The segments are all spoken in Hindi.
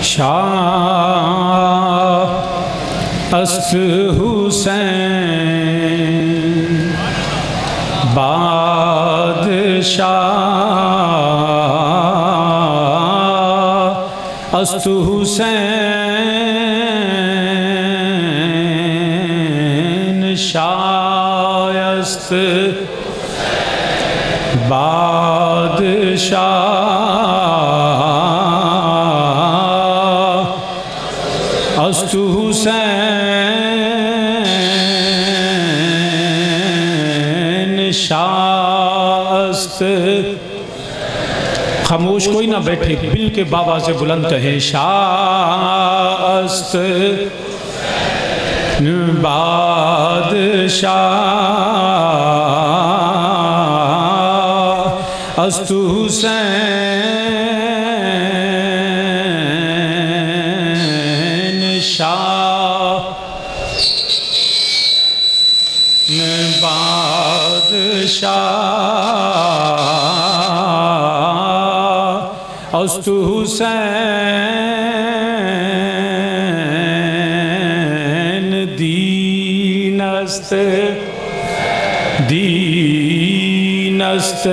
शाह अस्त हुसैन बादशाह अस्त हुसैन शायस्त बादशाह अस्त हुसैन शायस्त। खामोश कोई ना बैठे, बिल के बाबा से बुलंद कहे शायस्त बादशाह अस्त हुसैन शाह बादशाह अस्त हुसैन दीनस्त दीनस्त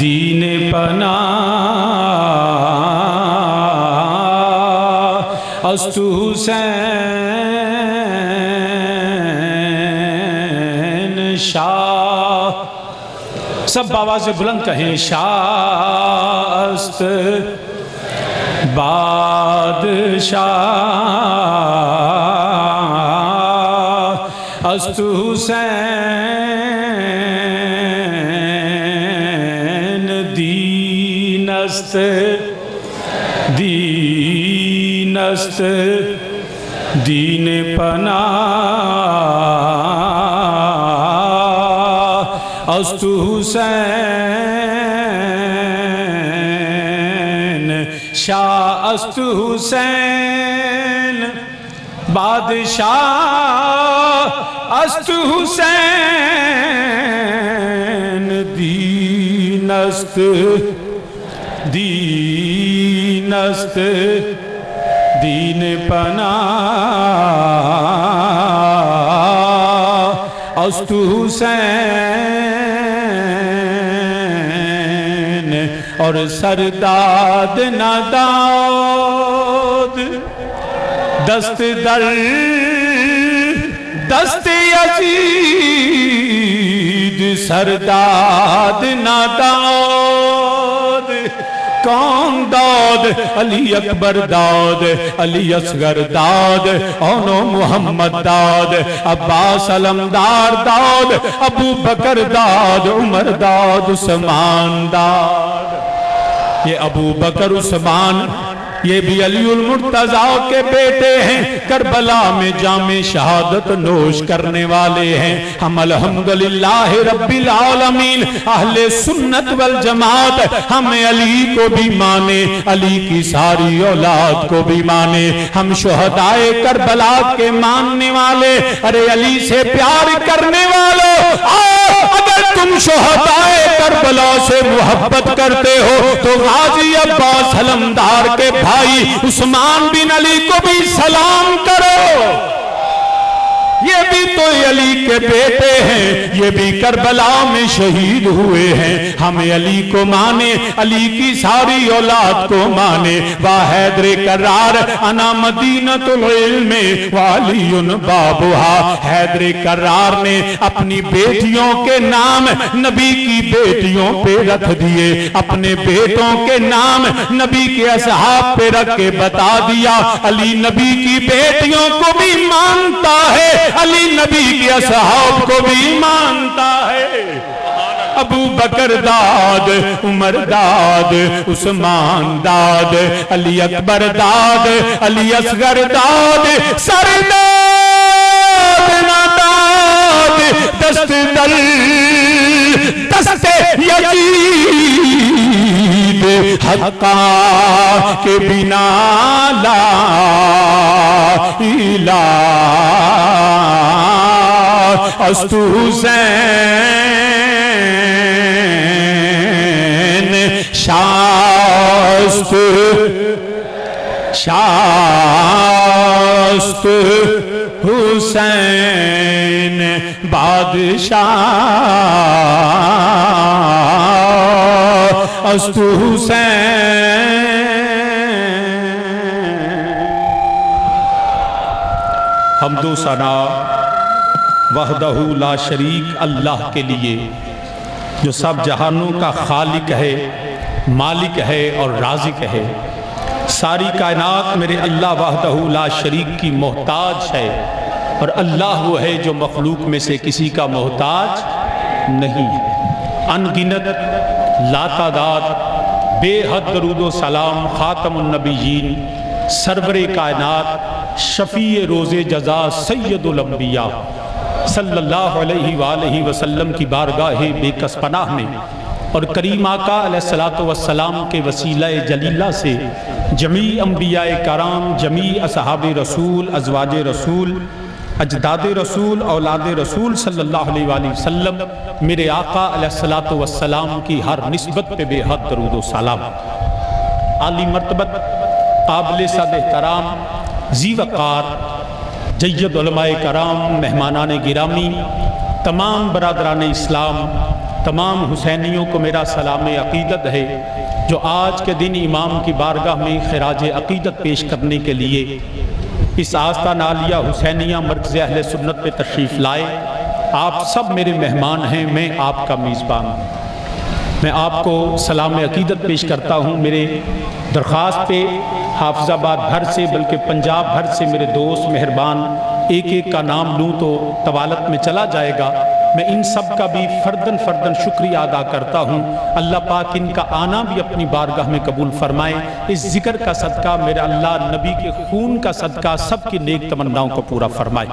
दीन पनाह अस्त हुसैन शाह। सब बाबा से बुलंद कहें शास्त बादशाह अस्त हुसैन दीनस्त दीनस्त दीन पनाह अस्त हुसैन शाह अस्त हुसैन बादशाह अस्त हुसैन दीनस्त दीनस्त दीन पनाह अस्त हुसैन। और सरदाद नादाद दस्त दर दस्त यजीद सरदाद नादाद कौन दाद अली अकबर दाद अली असगर दाद ओनो मोहम्मद दाद अब्बास अलमदार दाद अबू बकर दाद उमर दाद उस्मान दाद। ये अबू बकर उस्मान ये भी अलीउल मुर्तजा के बेटे हैं, करबला में जामे शहादत नोश करने वाले हैं। हम अल्हम्दुलिल्लाह रब्बिल आलमीन अहले सुन्नत वल जमात हमें अली को भी माने, अली की सारी औलाद को भी माने। हम शुहदाए करबला के मानने वाले, अरे अली से प्यार करने वालों, अगर तुम शुहदाए करबला से मोहब्बत करते हो तो गाजी अब्बास अलमदार के भाई उस्मान बिन अली को भी सलाम करो। ये भी तो अली के बेटे हैं, ये भी करबला में शहीद हुए हैं। हमें अली को माने, अली की सारी औलाद को माने। वाह हैदर करार अना मदीनतुल इल्म वालियुन बाबुहा। हैदर करार ने अपनी बेटियों के नाम नबी की बेटियों पे रख दिए, अपने बेटों के नाम नबी के असहाब पे रख के बता दिया अली नबी की बेटियों को भी मानता है, अली नबी के असहाब को भी मानता है। अबू बकर दाद उमर दाद उस्मान दाद अली अकबर दाद अली असगर दाद सरदाद नादाद दस्त दल दस्त यजीद हक्का के बिना ला इलाह अस्तु हुसैन शास्त शास्त हुसैन बादशाह अस्तु हुसैन। हम्दो सना वहदहू ला शरीक अल्लाह के लिए जो सब जहानों का खालिक है, मालिक है और राज़िक है। सारी कायनात मेरे अल्लाह वहदहू ला शरीक की मोहताज है और अल्लाह वो है जो मखलूक में से किसी का मोहताज नहीं है। अनगिनत लातादाद बेहद दरूद व सलाम खातमुन नबीयीन सरवरे कायनात शफ़ी रोज़े जज़ा सैयदुल अंबिया सल्लल्लाहु अलैहि वसल्लम की बारगाह बेकस पनाह में और करीम आका अलैहिस्सलातु वस्सलाम के वसीला जलीला से जमी अंबिया कराम, जमी असहाबे रसूल, अज़वाजे रसूल, अजदादे रसूल, औलादे रसूल सल्लल्लाहु अलैहि वसल्लम मेरे आका अलैहिस्सलातु वस्सलाम की हर निस्बत पे बेहद दरूद व सलाम। आली मर्तबत काबिल सद एहतराम ज़ी वक़ार जय्यद उलमाए कराम, मेहमानान गिरामी, तमाम बरादरान इस्लाम, तमाम हुसैनियों को मेरा सलाम अक़ीदत है जो आज के दिन इमाम की बारगाह में खिराज अक़ीदत पेश करने के लिए इस आस्ताना आलिया हुसैनिया मरकज़ अहले सुन्नत पे तशरीफ़ लाए। आप सब मेरे मेहमान हैं, मैं आपका मेज़बान हूँ। मैं आपको सलाम अक़ीदत पेश करता हूँ। मेरे दरख्वास्त पे हाफिज़ाबाद भर से बल्कि पंजाब भर से मेरे दोस्त मेहरबान एक एक का नाम लूँ तो तवालत में चला जाएगा। मैं इन सब का भी फ़र्दन फ़र्दन शुक्रिया अदा करता हूँ। अल्लाह पाक इनका आना भी अपनी बारगाह में कबूल फरमाए। इस जिक्र का सदका मेरा अल्लाह नबी के खून का सदका सबकी नेक तमन्नाओं को पूरा फरमाए।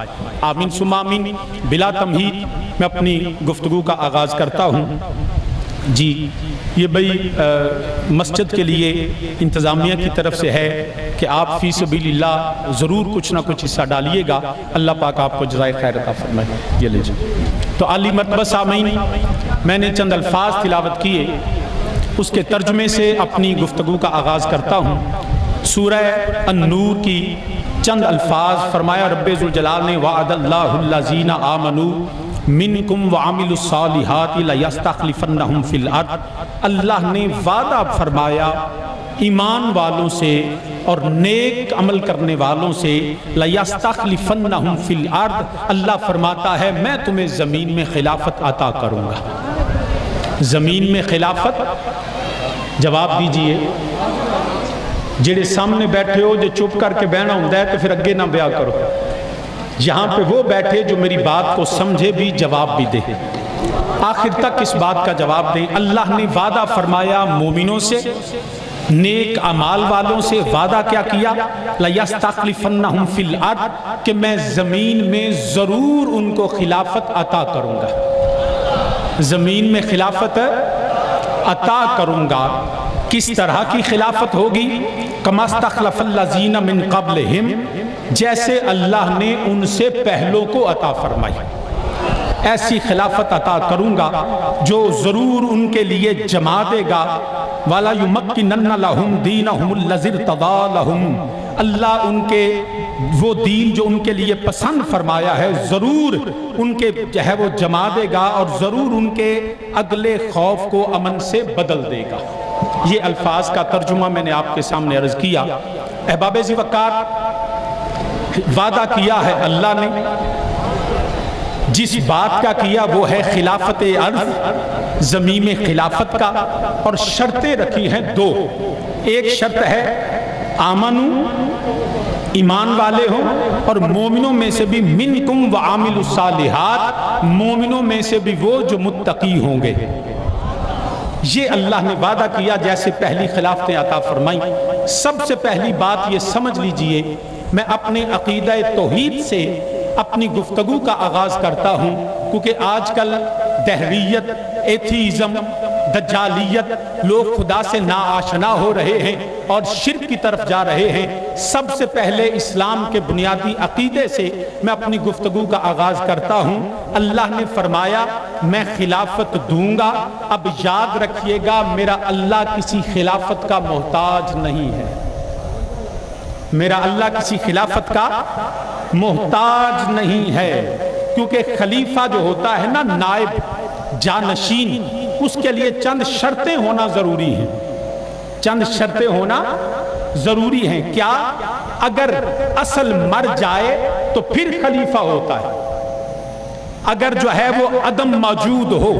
आमीन सुम्मा आमीन। बिला तमहीद मैं अपनी गुफ्तगू का आगाज़ करता हूँ। जी ये भाई मस्जिद के लिए इंतज़ामिया की तरफ से है कि आप फ़ी सबीलिल्लाह ज़रूर कुछ ना कुछ हिस्सा डालिएगा। अल्लाह पाक आपको जज़ाए खैर अता फरमाए। ये लीजिए। तो आली मरतबा सामीन, मैंने चंद अल्फाज तिलावत किए, उसके तर्जुमे से अपनी गुफ्तगू का आगाज़ करता हूँ। सूरह अन-नूर की चंद अल्फाज फरमाया रब्बे ज़ुल जलाल ने वअदल्लाहुल्लज़ीना आमनू मिनकुम व आमिलुस्सालिहाति लयस्तखलिफन्नहुम फिल अर्द। अल्लाह ने वादा फरमाया ईमान वालों से और नेक अमल करने वालों से लयस्तखलिफन्नहुम फिल अर्द। अल्लाह फरमाता है मैं तुम्हें ज़मीन में खिलाफत अता करूँगा। ज़मीन में खिलाफत, जवाब दीजिए। जेड़े सामने बैठे हो जो चुप करके बहना होता है तो फिर अगे ना बया करो। यहाँ पे वो बैठे जो मेरी बात को समझे भी जवाब भी दे, आखिर तक इस बात का जवाब दे। अल्लाह ने वादा फरमाया मोमिनों से, नेक अमाल वालों से वादा क्या किया? लयस्तखलिफन्नहुम फिल अर्द, कि मैं ज़मीन में ज़रूर उनको खिलाफत अता करूँगा। ज़मीन में खिलाफत अता करूँगा। किस तरह की खिलाफत होगी? कमस्तखलफल्लज़ीना मिन क़ब्लिहिम, जैसे अल्लाह ने उनसे पहलों को अता फरमाई। ऐसी खिलाफत अता करूँगा जो ज़रूर उनके लिए जमा देगा। वाला युमक्किनन्ना लहुम दीनहुमुल्लज़ी इर्तदा लहुम, अल्लाह उनके वो दीन जो उनके लिए पसंद फरमाया है ज़रूर उनके जो है वो जमा देगा और ज़रूर उनके अगले खौफ को अमन से बदल देगा। ये अल्फाज का तर्जुमा मैंने आपके सामने अर्ज़ किया। अहबाब ज़ी वक़ार, वादा किया है अल्लाह ने, जिस बात का किया वो है खिलाफत अर्ज़, ज़मीन में खिलाफत का, और शर्तें रखी हैं दो। एक शर्त है आमनू, ईमान वाले हों, और मोमिनों में से भी मिनकुम व आमिलुस्सालिहात, मोमिनों में से भी वो जो मुत्तकी होंगे। ये अल्लाह ने वादा किया। जैसे पहली खिलाफतें अता फरमाई, सबसे पहली बात ये समझ लीजिए, मैं अपने अकीदा तौहीद से अपनी गुफ्तगू का आगाज़ करता हूँ, क्योंकि आजकल दहरियत, एथीज़म, दज्जालियत, लोग खुदा से नाआशना हो रहे हैं और शिर्क की तरफ जा रहे हैं। सबसे पहले इस्लाम के बुनियादी अकीदे से मैं अपनी गुफ्तगू का आगाज़ करता हूँ। अल्लाह ने फरमाया मैं खिलाफत दूंगा। अब याद रखिएगा, मेरा अल्लाह किसी खिलाफत का मोहताज नहीं है। मेरा अल्लाह किसी खिलाफत का मोहताज नहीं है, क्योंकि खलीफा जो होता है ना, नायब जानशीन, उसके लिए चंद शर्तें होना जरूरी हैं, चंद शर्तें होना जरूरी हैं। क्या? अगर असल मर जाए तो फिर खलीफा होता है, अगर जो है वो अदम मौजूद हो,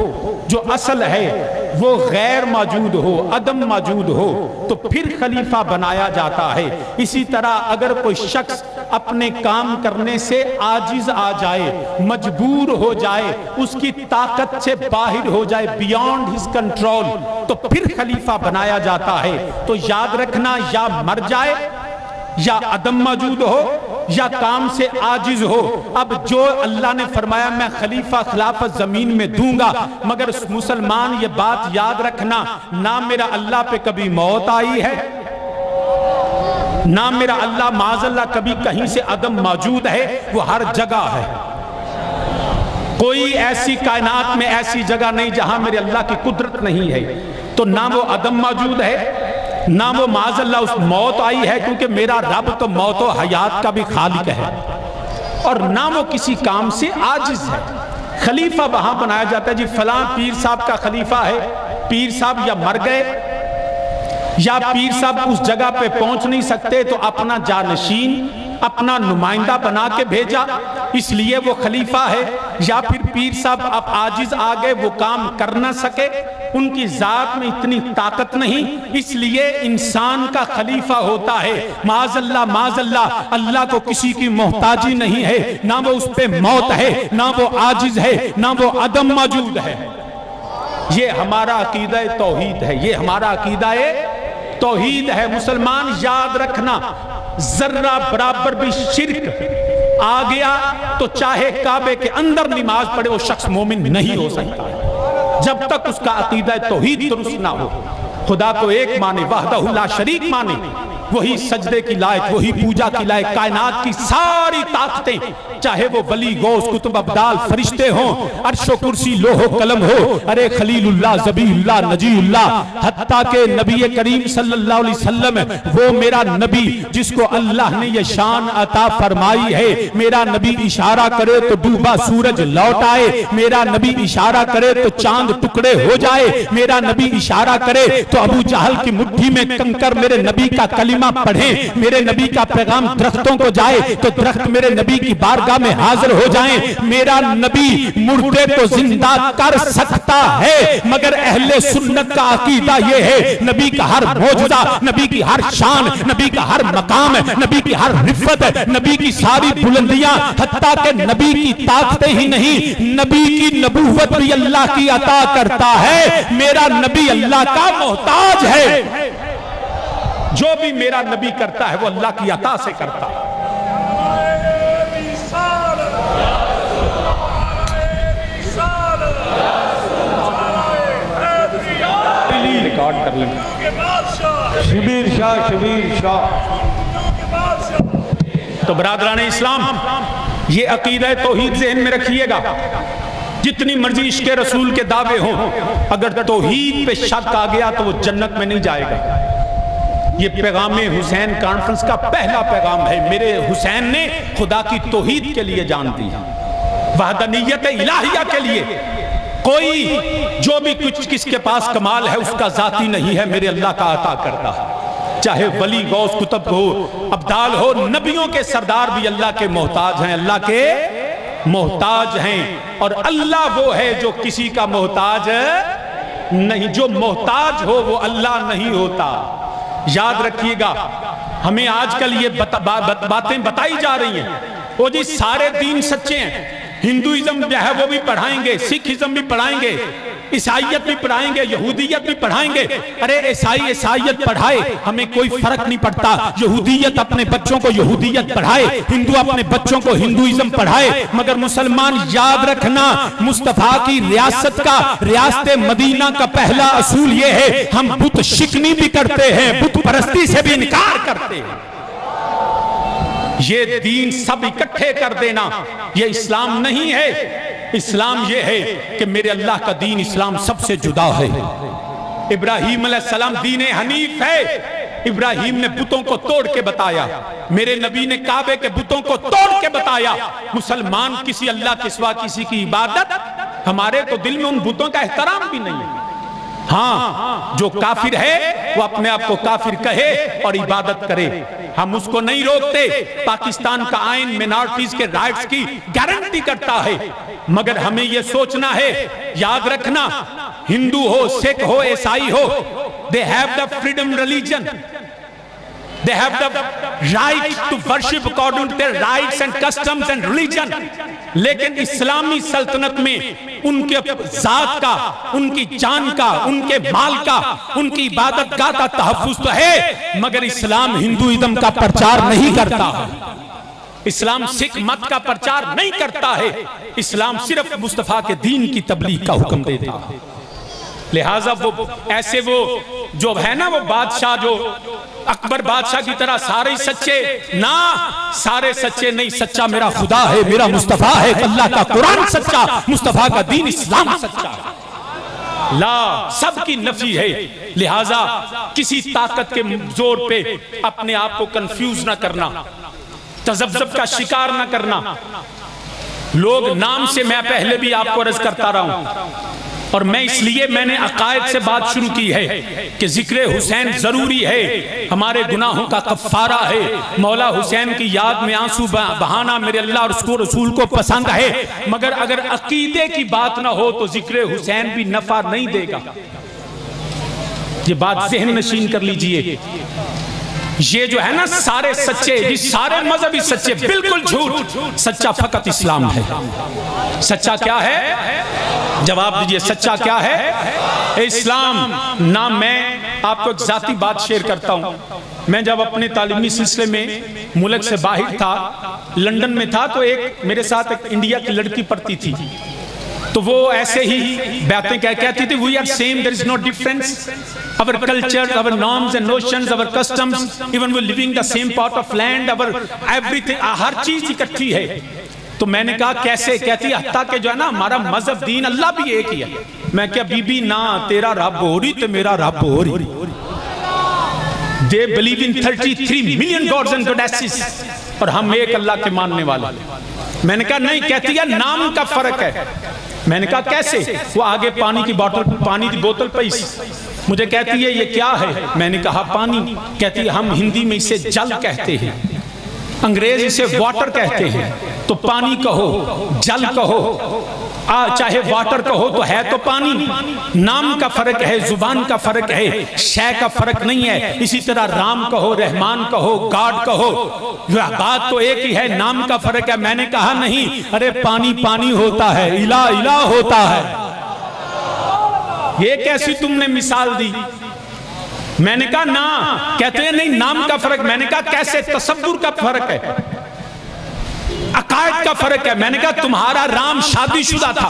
जो असल है वो गैर मौजूद हो, अदम मौजूद हो, तो फिर खलीफा बनाया जाता है। इसी तरह अगर कोई शख्स अपने काम करने से आजिज आ जाए, मजबूर हो जाए, उसकी ताकत से बाहर हो जाए, बियॉन्ड हिज कंट्रोल, तो फिर खलीफा बनाया जाता है। तो याद रखना, या मर जाए, या अदम मौजूद हो, या काम से आजिज हो। अब जो अल्लाह ने फरमाया मैं खलीफा खिलाफत जमीन में दूंगा, मगर मुसलमान ये बात याद रखना, ना मेरा अल्लाह पे कभी मौत आई है, ना मेरा अल्लाह माज़अल्लाह कभी कहीं से अदम मौजूद है, वो हर जगह है। कोई ऐसी कायनात में ऐसी जगह नहीं जहां मेरे अल्लाह की कुदरत नहीं है। तो ना वो अदम मौजूद है, ना वो माज़अल्लाह उस मौत आई है, क्योंकि मेरा रब तो मौत और हयात का भी खालिक है, और ना वो किसी काम से आजिज है। खलीफा वहां बनाया जाता है, जी फलां पीर साहब का खलीफा है, पीर साहब या मर गए, या पीर साहब उस जगह पे पहुंच नहीं सकते, तो अपना जानशीन, अपना नुमाइंदा बना के भेजा, इसलिए वो खलीफा है। या फिर पीर साहब अब आजिज आ गए, वो काम कर ना सके, उनकी जात में इतनी ताकत नहीं, इसलिए इंसान का खलीफा होता है। माज़अल्लाह माज़अल्लाह, अल्लाह को किसी की मोहताजी नहीं है, ना वो उस पे मौत है, ना वो आजिज है, ना वो अदम मौजूद है। ये हमारा अकीदा तौहीद है, ये हमारा अकीदा तौहीद है। मुसलमान याद रखना, जर्रा बराबर भी शिर्क आ गया तो चाहे काबे के अंदर नमाज पढ़े, वो शख्स मोमिन नहीं हो सकता जब तक उसका अकीदा तौहीद दुरुस्त ना हो। खुदा को एक माने, वहदहु ला शरीक माने, वही सजदे की लायक, वही पूजा की लायक। कायनात की सारी ताकतें, चाहे वो वली गौस कुतुब अब्दाल फरिश्ते हों, अर्शो कुर्सी लोहो कलम हो, अरे खलीलुल्लाह ज़बीउल्लाह नजीउल्लाह, हत्ता के नबी करीम सल्लल्लाहु अलैहि वसल्लम, वो मेरा नबी जिसको अल्लाह ने ये शान अता फरमाई है। मेरा नबी इशारा करे तो डूबा सूरज लौट आए, मेरा नबी इशारा करे तो चांद टुकड़े हो जाए, मेरा नबी इशारा करे तो अबू जहल की मुट्ठी में कंकर मेरे नबी का कलिमा पढ़े, मेरे नबी का पैगाम दरख्तों को जाए तो दरख्त मेरे नबी की बारगाह में हाजिर हो जाएं। मेरा नबी मुर्दे को जिंदा कर सकता है, मगर अहले सुन्नत का अकीदा यह है, नबी का हर मौजूदा, नबी की हर शान, नबी का हर मकाम, नबी की हर रिफ़त, नबी की सारी बुलंदियां, हत्ता के नबी की ताकतें ही नहीं, नबी की नबूवत भी अल्लाह की अता करता है। मेरा नबी अल्लाह का मोहताज है, जो भी मेरा नबी करता है वो अल्लाह की अता से करता है। रिकॉर्ड कर लें। शबीर शाह, शबीर शाह। तो बरादरान इस्लाम, ये अकीदा तौहीद ज़हन में रखिएगा। जितनी मर्जी इश्क़ रसूल के दावे हों, अगर तौहीद पे शक आ गया तो वो जन्नत में नहीं जाएगा। ये पैगाम हुसैन कॉन्फ्रेंस का पहला पैगाम है। मेरे हुसैन ने खुदा की तौहीद के लिए जान दी, वहदनियत इलाहिया के लिए। कोई जो भी कुछ किसके पास कमाल है उसका जाती नहीं है, मेरे अल्लाह का अता करता है। चाहे वली गौस कुतुब हो, अब्दाल हो, नबियों के सरदार भी अल्लाह के मोहताज हैं, अल्लाह के मोहताज हैं। और अल्लाह वो है जो किसी का मोहताज नहीं, जो मोहताज हो वो अल्लाह नहीं होता। याद रखिएगा, हमें आजकल ये बातें बताई जा रही हैं, वो जी सारे दीन सच्चे हैं, हिंदुइज्म जो है वो भी पढ़ाएंगे, सिखिज्म भी पढ़ाएंगे, ईसाइयत भी पढ़ाएंगे, यहूदियत भी पढ़ाएंगे। अरे ईसाइयत पढ़ाए, हमें कोई फर्क नहीं पड़ता। यहूदियत अपने बच्चों को यहूदियत पढ़ाए, हिंदू अपने बच्चों को हिंदुइज्म पढ़ाए, मगर मुसलमान याद रखना, मुस्तफा की रियासत का, रियासत मदीना का पहला असूल ये है, हम बुत शिकनी भी करते हैं, बुत परस्ती से भी इनकार करते हैं। ये दीन सब इकट्ठे कर देना, ये इस्लाम नहीं है। इस्लाम ये है कि मेरे अल्लाह का दीन इस्लाम सबसे जुदा है। इब्राहीम अलैहिस्सलाम दीन हनीफ है, इब्राहिम ने बुतों को तोड़ के बताया, मेरे नबी ने काबे के बुतों को तोड़ के बताया। मुसलमान किसी अल्लाह के सिवा किसी की इबादत, हमारे तो दिल में उन बुतों का एहतराम भी नहीं है। हाँ, जो काफिर है वो अपने आप को काफिर कहे और इबादत करे, हम उसको नहीं रोकते। पाकिस्तान का आईन मिनॉरिटीज के राइट्स की गारंटी करता है, मगर हमें यह सोचना है, याद रखना, हिंदू हो, सिख हो, ईसाई हो, they have the freedom religion, they have the right to worship according to their rights and customs and religion। लेकिन इस्लामी सल्तनत में उनके जात का, उनकी जान का, उनके माल का, उनकी इबादत गाह का तहफ्फुज़ तो है, मगर इस्लाम हिंदुइज्म का प्रचार नहीं करता है, इस्लाम सिख मत का प्रचार नहीं करता है, इस्लाम सिर्फ मुस्तफा के दीन की तबलीग का हुक्म देता है। लिहाजा वो ऐसे वो जो है ना, वो बादशाह जो अकबर बादशाह की तरह सारे सच्चे ना, सारे सच्चे नहीं, सच्चा मेरा खुदा है, मेरा मुस्तफा है, अल्लाह का कुरान सच्चा, मुस्तफा का दीन इस्लाम सच्चा, ला सबकी नफी है। लिहाजा किसी ताकत के जोर पे अपने आप को कंफ्यूज ना करना, तजब्जुब का शिकार ना करना। लोग नाम से, मैं पहले भी आपको अर्ज करता रहा हूं, और मैं इसलिए मैंने अकायद से बात शुरू की है कि जिक्र हुसैन जरूरी है, हमारे गुनाहों का कफ़ारा है। मौला हुसैन की याद में आंसू बहाना मेरे अल्लाह और उसको रसूल को पसंद है, मगर अगर अकीदे की बात ना हो तो जिक्र हुसैन भी नफा नहीं देगा। ये बात ज़हन नशीन कर लीजिए। ये जो है ना सारे सच्चे, ये सारे मजहबी सच्चे, बिल्कुल झूठ, सच्चा फकत इस्लाम है। सच्चा क्या है? जवाब दीजिए, सच्चा क्या है? इस्लाम। ना मैं आपको एक जाती बात शेयर करता हूं, मैं जब अपने तालीमी सिलसिले में मुल्क से बाहर था, लंदन में था, तो एक मेरे साथ एक इंडिया की लड़की पढ़ती थी, तो वो ऐसे ही बातें कहती थी, we are same, there is no difference, our culture, our norms and notions, our customs, even we living the same part of land, our everything, हर चीज इकट्ठी है। तो मैंने कहा कैसे? कहती है हत्ता के जो है ना हमारा मजहब दीन अल्लाह भी एक ही है। मैं क्या बीबी ना, तेरा रब हो रही तो मेरा रब हो रही। They believe in 33 million gods and goddesses, और हम एक अल्लाह के मानने वाले। मैंने कहा नहीं, कहती है नाम का फर्क है। मैंने कहा कैसे? वो आगे पानी की बोतल पई, मुझे कहती है ये क्या है? मैंने कहा पानी। कहती है हम हिंदी में इसे जल कहते हैं, अंग्रेज इसे वाटर कहते हैं, तो पानी कहो, जल कहो, चाहे वाटर कहो तो है तो पानी। नाम का फर्क है, जुबान का फर्क है, शय का फर्क नहीं है। इसी तरह राम कहो, रहमान कहो, गॉड कहो, बात तो एक ही है, नाम का फर्क है। मैंने कहा नहीं, अरे पानी पानी होता है, इला इला होता है। ये कैसी तुमने मिसाल दी? मैंने कहा ना। कहते हैं नहीं नाम का फर्क। मैंने कहा कैसे? तसव्वुर का फर्क है, अकायद का फर्क है। मैंने कहा तुम्हारा राम शादीशुदा था,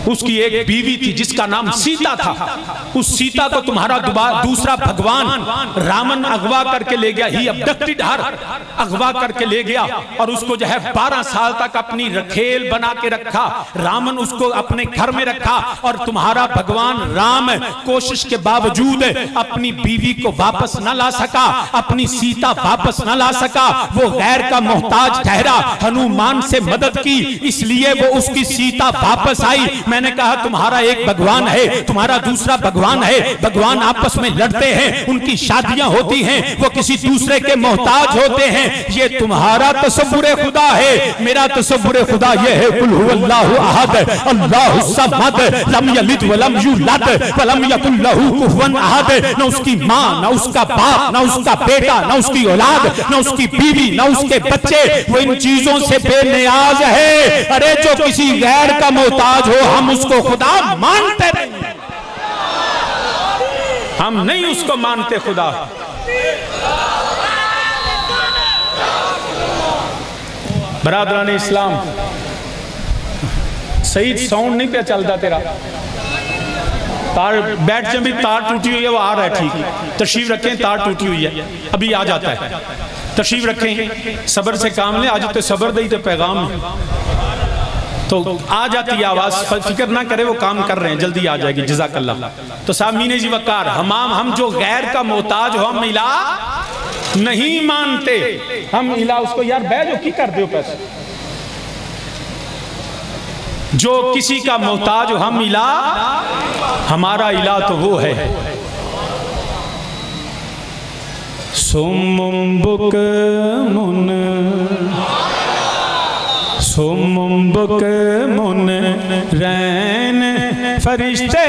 उसकी एक बीवी थी जिसका नाम सीता था, उस सीता को तुम्हारा दूसरा भगवान रावण अगवा करके ले गया, ही अबडक्टेड हर, अगवा करके ले गया, और उसको जो है 12 साल तक अपनी रखेल बना के रखा। रावण उसको अपने घर में रखा, और तुम्हारा भगवान राम कोशिश के बावजूद अपनी बीवी को वापस न ला सका, अपनी सीता वापस न ला सका। वो गैर का मोहताज ठहरा, हनुमान से मदद की, इसलिए वो उसकी सीता वापस आई। मैंने कहा तुम्हारा एक भगवान है, तुम्हारा दूसरा भगवान है, भगवान आपस में लड़ते हैं, उनकी शादियां होती हैं, वो किसी दूसरे के मोहताज होते हैं। ये तुम्हारा तसव्वुर खुदा है, मेरा तसव्वुर खुदा ये है, कुल हुवल्लाहु अहद अल्लाहु समद लम यलिद वलम यूलद वलम यकुल लहू कुफुवन अहद। न उसकी मां, न उसका बाप, न उसका बेटा, न उसकी औलाद, न उसकी बीवी, न उसके बच्चे, वो इन चीजों से बेनियाज है। अरे जो किसी गैर का मोहताज हो, हम उसको खुदा मानते नहीं, हम नहीं उसको मानते खुदा। बरादरान इस्लाम, सही साउंड नहीं पे चलता तेरा, तार बैठ जब भी तार टूटी हुई है, वो आ रहा है, ठीक, तशरीफ रखें, तार टूटी हुई है, अभी आ जाता है, तशरीफ रखें, सब्र से काम लें। आज तो सब्र दई तो पैगाम है। तो आ जाती आवाज़, फिक्र ना करे, वो काम कर रहे हैं, जल्दी आ जाएगी, जज़ाकल्लाह। तो सामीन जी वकार, हम जो गैर का मोहताज हो, हम इला नहीं मानते, हम इला उसको यार बैजो की कर दो पैसे, जो किसी का मोहताज हो हम इला, हमारा इला तो वो है। सुम्मुम बुकमुन सुम्मुम बुकमुन रैन फरिश्ते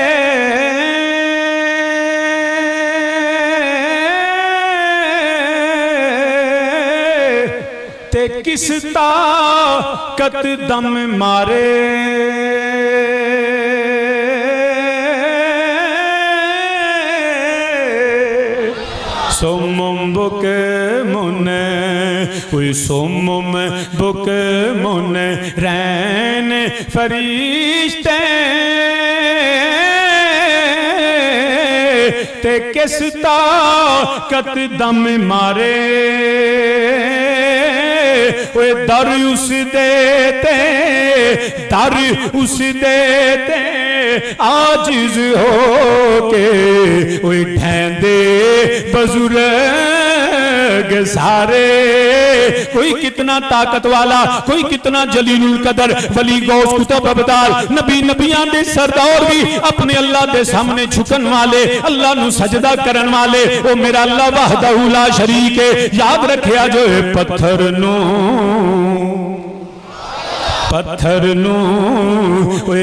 ते किस ताकत दम मारे, सुम्मुम बुकमुन सुम्मुम बुकमुन रैन फरिश्ते ते किस ताकत दम मारे, दर उस देते दर उस देते आजिज हो के, ठहंदे बुजुर्ग सारे। कोई कितना ताकत वाला, कोई कितना जलीलुल कदर, वली गौस कुतुब अबदाल, नबी नबियां दे सरदार भी अपने अल्लाह दे सामने झुकन वाले, अल्लाह नू सजदा करन वाले, ओ मेरा अल्लाह वहदहू ला शरीक है। याद रखिया जो पत्थर नू पत्थर नू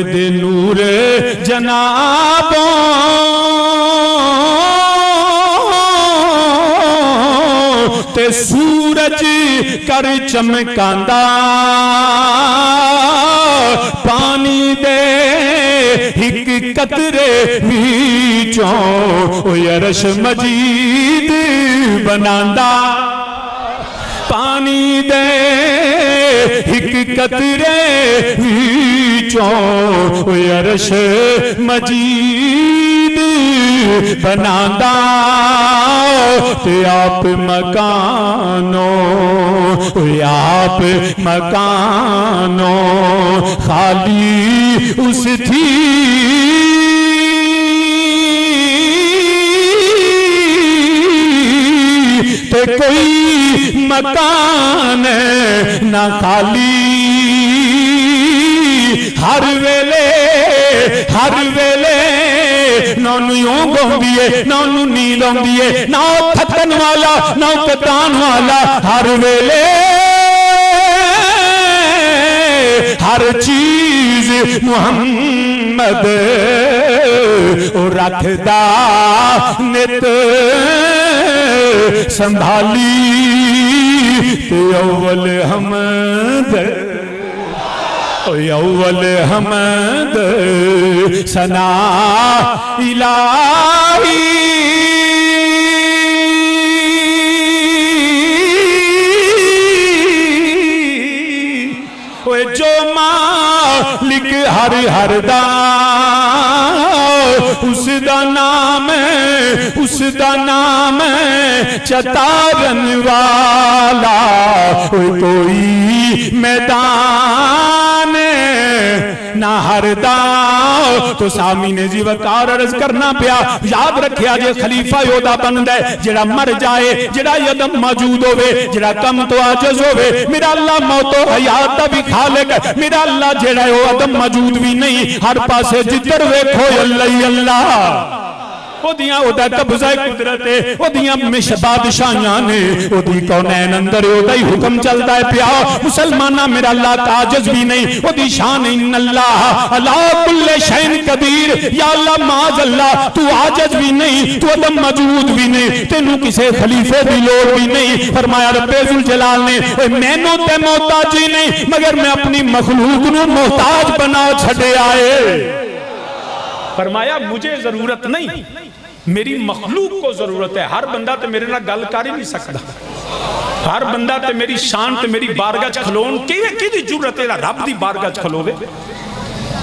दे नूर जनाबों ते सूरज कर चमकांदा, पानी दे हिक कतरे बीचों अरश मजीद बनांदा, पानी दे हिक कतरे बीचों अरश मजीद बनांदा, ते आप मकानों आप मकानों खाली उस थी, ते कोई मकान ना खाली, हर वेले नौनू यूं गाउंदी है, नौनू नींद आउंदी है, ना थकन वाला ना कतान वाला, हर वेले हर चीज मुहम्मद रखदा नित संभाली, ते अव्वल हमद अव्वल हमद सना इलाही, जो मालिक हर हर दा उसदा नाम चतारन वाला, कोई मैदान ना हरदा। तो सामीने जी वकार अर्ज करना पिया, याद रखिया जे खलीफा योदा बनदा है जेड़ा मर जाए, जेड़ा यदम मौजूद होवे, जेड़ा कम तो आजिज होवे। मेरा अल्लाह मौतो हयात दा भी खालिक है, मेरा अल्लाह जेड़ा है वो अदम मौजूद भी नहीं, हर पासे जिधर वेखो अल्लाह ही अल्लाह। ओदियां ओदा कब्जा कुदरत है, ओदियां बादशाहियां ने, ओदी कौनैन अंदर ओदा ही हुक्म चलदा है पिया। मुसलमाना मेरा अल्लाह ताजिज भी नहीं, ओदी शान इन्नल्लाह अला कुल्ले शैइन कदीर। या अल्लाह माज अल्लाह तू आजिज भी नहीं, तू अदम मौजूद भी नहीं, तेनू किसी खलीफे की लोड़ भी नहीं। फरमाया रब्बे जुल जलाल ने, मैनू ते मोहताजी नहीं मगर मैं अपनी मखलूक नू मोहताज बना छड़िया है। फरमाया मुझे जरूरत नहीं, मेरी मखलूक को जरूरत है। हर बंदा तो मेरे नाल गल कर ही नहीं सकता, हर बंदा तो मेरी शान ते मेरी बारगाह च खलोन की जरूरत है, रब की बारगाह च खलोवे।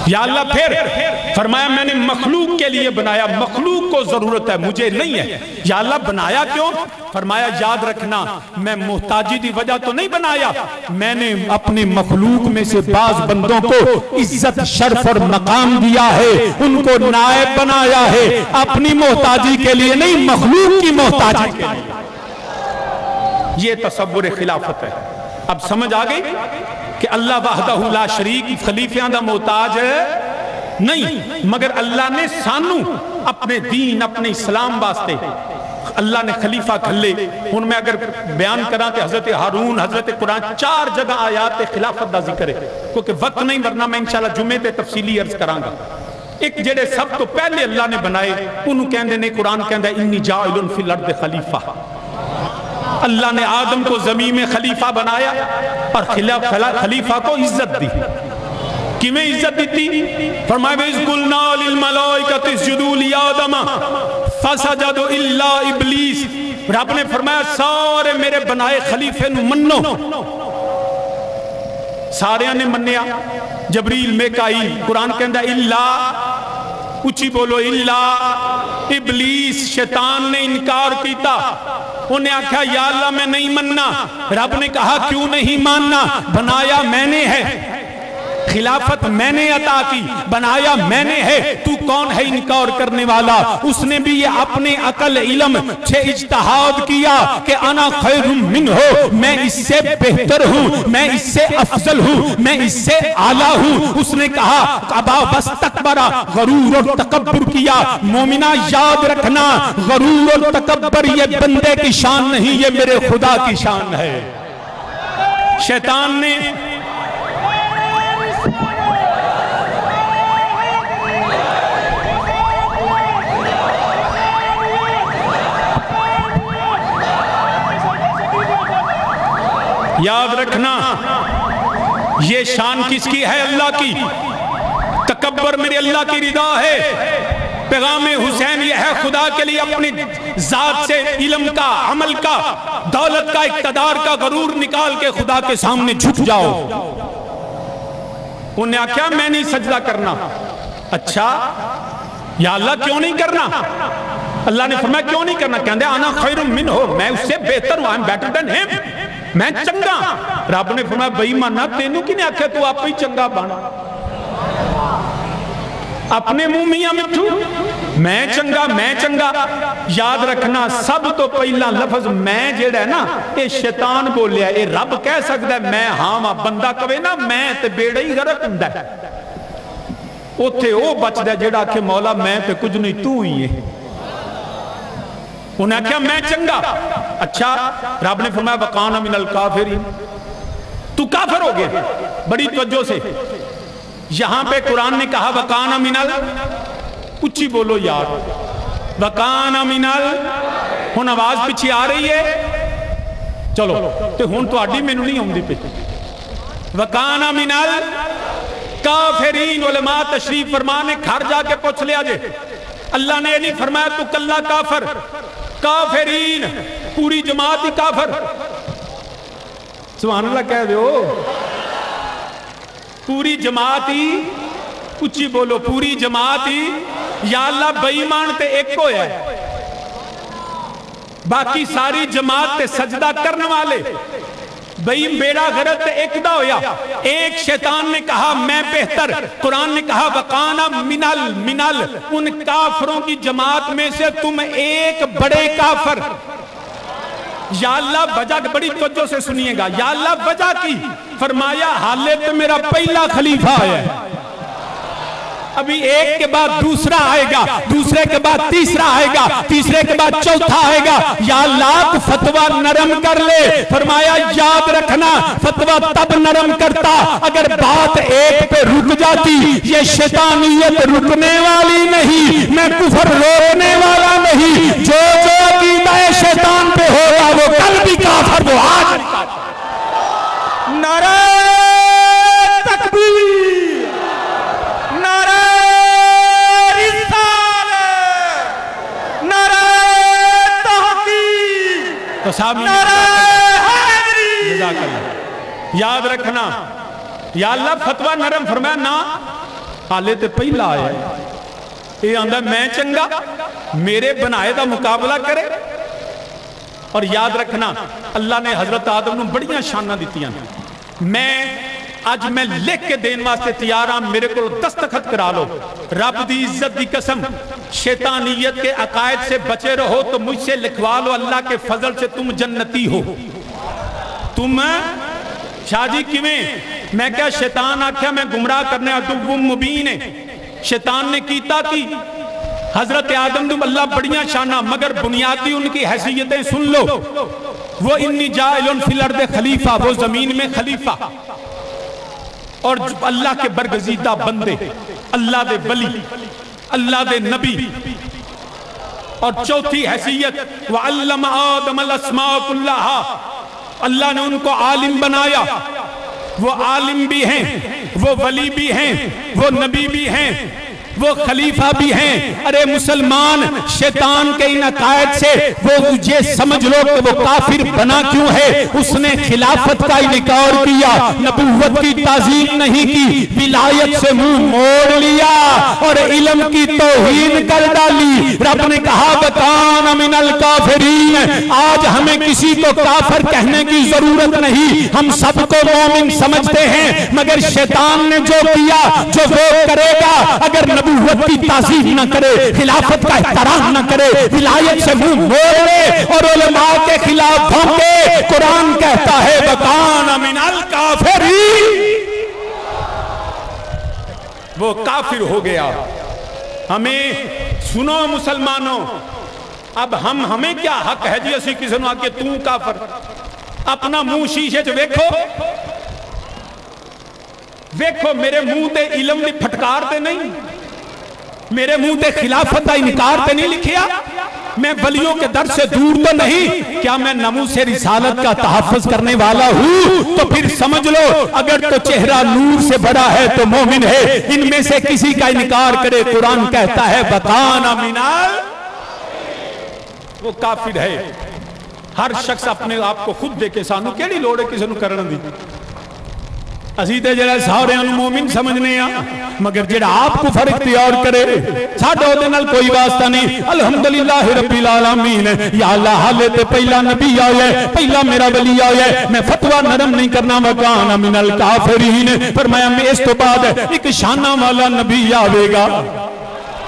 या अल्लाह फिर फरमाया मैंने मखलूक के लिए बनाया, मखलूक को जरूरत है, मुझे नहीं है। या अल्लाह बनाया क्यों? फरमाया याद रखना मैं मोहताजी की वजह तो नहीं बनाया, मैंने अपने मखलूक में से बाज बंदों को इज्जत शर्फ और मकाम दिया है, उनको नायब बनाया है, अपनी मोहताजी के लिए नहीं, मखलूक की मोहताजी के लिए। ये तसव्वुर खिलाफत है। अब समझ आ गई कि अल्लाह वहदहू ला शरीक खलीफियां दा मोहताज नहीं, मगर अल्लाह ने सानू अपने दीन अपने इस्लाम वास्ते अल्लाह ने खलीफा खले। हुण मैं अगर बयान करा तो हजरत हारून हजरत कुरान 4 जगह आयात खिलाफत का जिक्र है, क्योंकि वक्त नहीं, वरना मैं इंशाअल्लाह जुमे ते तफसीली अर्ज करांगा। एक जेड़े सब तो पहले अल्लाह ने बनाए उन्होंने कहते ने, कुरान कहता है इन्नी जाइलुन फिल अर्द खलीफा। अल्लाह ने आदम को जमीन में खलीफा बनाया और खलीफा को इज्जत दी। किमें इज्जत दी? फरमाया इज़ कुलना लिल मलाइकति इसजुदू लि आदम फसजदू इल्ला इब्लीस। रब ने फरमाया सारे मेरे बनाए खलीफे नु मन्नो, सारे ने मन्निया। जबरील मिकाईल, कुरान कहता इल्ला, उची बोलो इल्ला इब्लीस, शैतान ने इनकार किया। उन्हें आख्या या अल्लाह मैं नहीं मानना। रब ने कहा क्यों नहीं मानना? बनाया मैंने है, खिलाफत मैंने अता की, बनाया मैंने है, तू कौन है इनकार करने वाला? उसने भी ये अपने अकल इल्म से इज्तिहाद किया कि अना खैरुम मिन्हो, मैं इससे बेहतर हूँ, मैं इससे अफजल हूँ, मैं इससे आला हूँ। उसने कहा अबा बस तकबरा, गरूर और तकब्बुर किया। मोमिना याद रखना, गरूर और तकब्बुर ये बंदे की शान नहीं, ये मेरे खुदा की शान है। शैतान ने याद रखना ये शान किसकी है? अल्लाह की। तकब्बर मेरे अल्लाह की रिदा है। पैगाम हुसैन ये है खुदा के लिए अपनी जात से इल्म का, अमल का, दौलत का, इक़्तिदार का गरूर निकाल के खुदा के सामने झुक जाओ। उन्हें आख्या मैं नहीं सजदा करना। अच्छा या अल्लाह क्यों नहीं करना? अल्लाह ने फरमाया क्यों नहीं करना? कहते आना खैरुम मिन्हो, मैं उससे बेहतर हूं, I am better than him, मैं चंगा। रब ने फरमाया बेईमाना तेनू किने आख्या तू आप ही चंगा बन? अपने मुंह मियां मिठू मैं चंगा, मैं चंगा। याद रखना सब तो पहला लफ्ज मैं जेड़ा है ना, ये शैतान बोलिया, ये रब कह सकता है मैं हाँ वा। बंदा कहे ना मैं ते बेड़ा ही गरक हुंदा है, उत्थे वो बचदा जेड़ा आखे मौला मैं ते कुछ नहीं तू ही है। उन्हें आख्या मैं चंगा। अच्छा रब ने फरमाया वकाना मिनल काफिरीन, तू काफिर हो गया। बड़ी तवज्जो से यहां पे कुरान ने कहा वकाना मिनल, उच्ची बोलो यार, वकाना मिनल। हुन आवाज पीछे आ रही है, चलो तो हुन तुहाडी मैनू नहीं आउंदी पे। वकाना मिनल काफिरीन, उलमा तशरीफ फरमा ने घर जाके पूछ लिया जे, अल्लाह ने नहीं फरमाया तू कल्ला काफिर, काफिरीन पूरी जमात ही काफिर। सुभान अल्लाह कह दो, पूरी जमात ही, उच्ची बोलो पूरी जमात ही। या अल्लाह बेईमान ते एक होया, बाकी सारी जमात ते सजदा करने वाले बई बेड़ा गरत एक दा होया। एक शैतान ने कहा मैं बेहतर, कुरान ने कहा वकाना मिनल मिनल, उन काफरों की जमात में से तुम एक बड़े काफर। या अल्लाह वजह बड़ी तवज्जो से सुनिएगा, या अल्लाह वजह की फरमाया हाले तो मेरा पहला खलीफा है, अभी एक के बाद दूसरा आएगा, दूसरे के बाद तीसरा आएगा, तीसरे के बाद चौथा आएगा। या अल्लाह फतवा नरम कर ले। फरमाया याद रखना फतवा तब नरम करता अगर बात एक पे रुक जाती। ये शैतानियत रुकने वाली नहीं, मैं कुफर रोकने वाला नहीं। जो जो अकीदा शैतान पे होगा वो कल भी काफिर, वो आज नारे तकबीर, तो साहब याद रखना, या अल्लाह फतवा नरम फरमाया ना, हाले तो पहला आया, ये आंदा मैं चंगा, मेरे बनाए का मुकाबला करे। और याद रखना अल्लाह ने हजरत आदम को बड़ियां शाना दित्तियां। मैं लिख के देने वास्ते तैयार हाँ, मेरे को दस्तखत करा लो। रब दी इज्जत दी कसम, शैतानियत के अकायद से बचे रहो तो मुझसे लिखवा लो, अल्लाह के फजल से तुम जन्नती हो। तुम शाह जी किवें? मैं क्या शैतान आख्या मैं गुमराह करने अदुव्वुम मुबीन है। शैतान ने कीता की हजरत आदम तुम अल्लाह बड़ियां शाना, मगर बुनियादी उनकी हैसियतें सुन लो। वो इन्नी जाइलुन फिल अर्द खलीफा, वो जमीन में खलीफा और अल्लाह के बरगजीदा बंदे, अल्लाह दे वली, अल्लाह दे नबी। और चौथी हैसियत व अल्लम आदम अल अस्मा कुल्लाहा, अल्लाह ने उनको आलिम बनाया। वो आलिम भी हैं, वो वली भी हैं, वो नबी भी हैं, वो खलीफा भी हैं। अरे मुसलमान, शैतान के इन अकायद से वो ये समझ लो कि वो काफिर बना क्यों है। उसने खिलाफत का इनकार किया, नबूवत की ताज़ीम नहीं की, विलायत से मुंह मोड़ लिया और इल्म की तौहीन कर डाली। रब ने कहा वकान मिनल काफिरीन, आज हमें किसी को काफिर कहने की जरूरत नहीं, हम सबको मोमिन समझते हैं। मगर शैतान ने जो किया, जो वो करेगा, अगर नबूवत की ताज़ीम न करे, खिलाफत का एहतराम न करे, विलायत से मुंह मोड़े और उलमा के खिलाफ भौंके, कुरान कहता है वकान मिनल काफिरीन, वो काफिर हो गया। हमें सुनो मुसलमानों, अब हमें क्या हक है जी असी किसी ने आके तू काफिर? अपना मुंह शीशे च वेखो, वेखो मेरे मुंह ते इल्म दी फटकार ते नहीं, मेरे मुंह ते खिलाफत का इनकार पे नहीं लिखिया। मैं वलियों के दर से दूर तो नहीं, क्या मैं नमू से रिसालत का तहफ़्फ़ुज़ करने वाला हूँ? तो फिर समझ लो, अगर तो चेहरा नूर से बड़ा है तो मोमिन है। इनमें से किसी का इनकार करे, कुरान कहता है वकाना मिनल, वो काफिर है। हर शख्स अपने आप को खुद देखे, सानू केड़ी लोड़ है किसी को करने दी। असी तो जरा सारे मोमिन समझने आ, मगर जेड़ा आप को फर्क तैयार करे साडा ओदे नाल कोई वास्ता नहीं। अल्हम्दुलिल्लाह रब्बिल आलमीन। या अल्लाह, हाले ते पहला नबी आया है, पहला मेरा वली आया है, मैं फतवा नरम नहीं करना। वकान मिनल काफिरीन, फरमाया मैं इस तो बाद एक शाना वाला नबी आवेगा,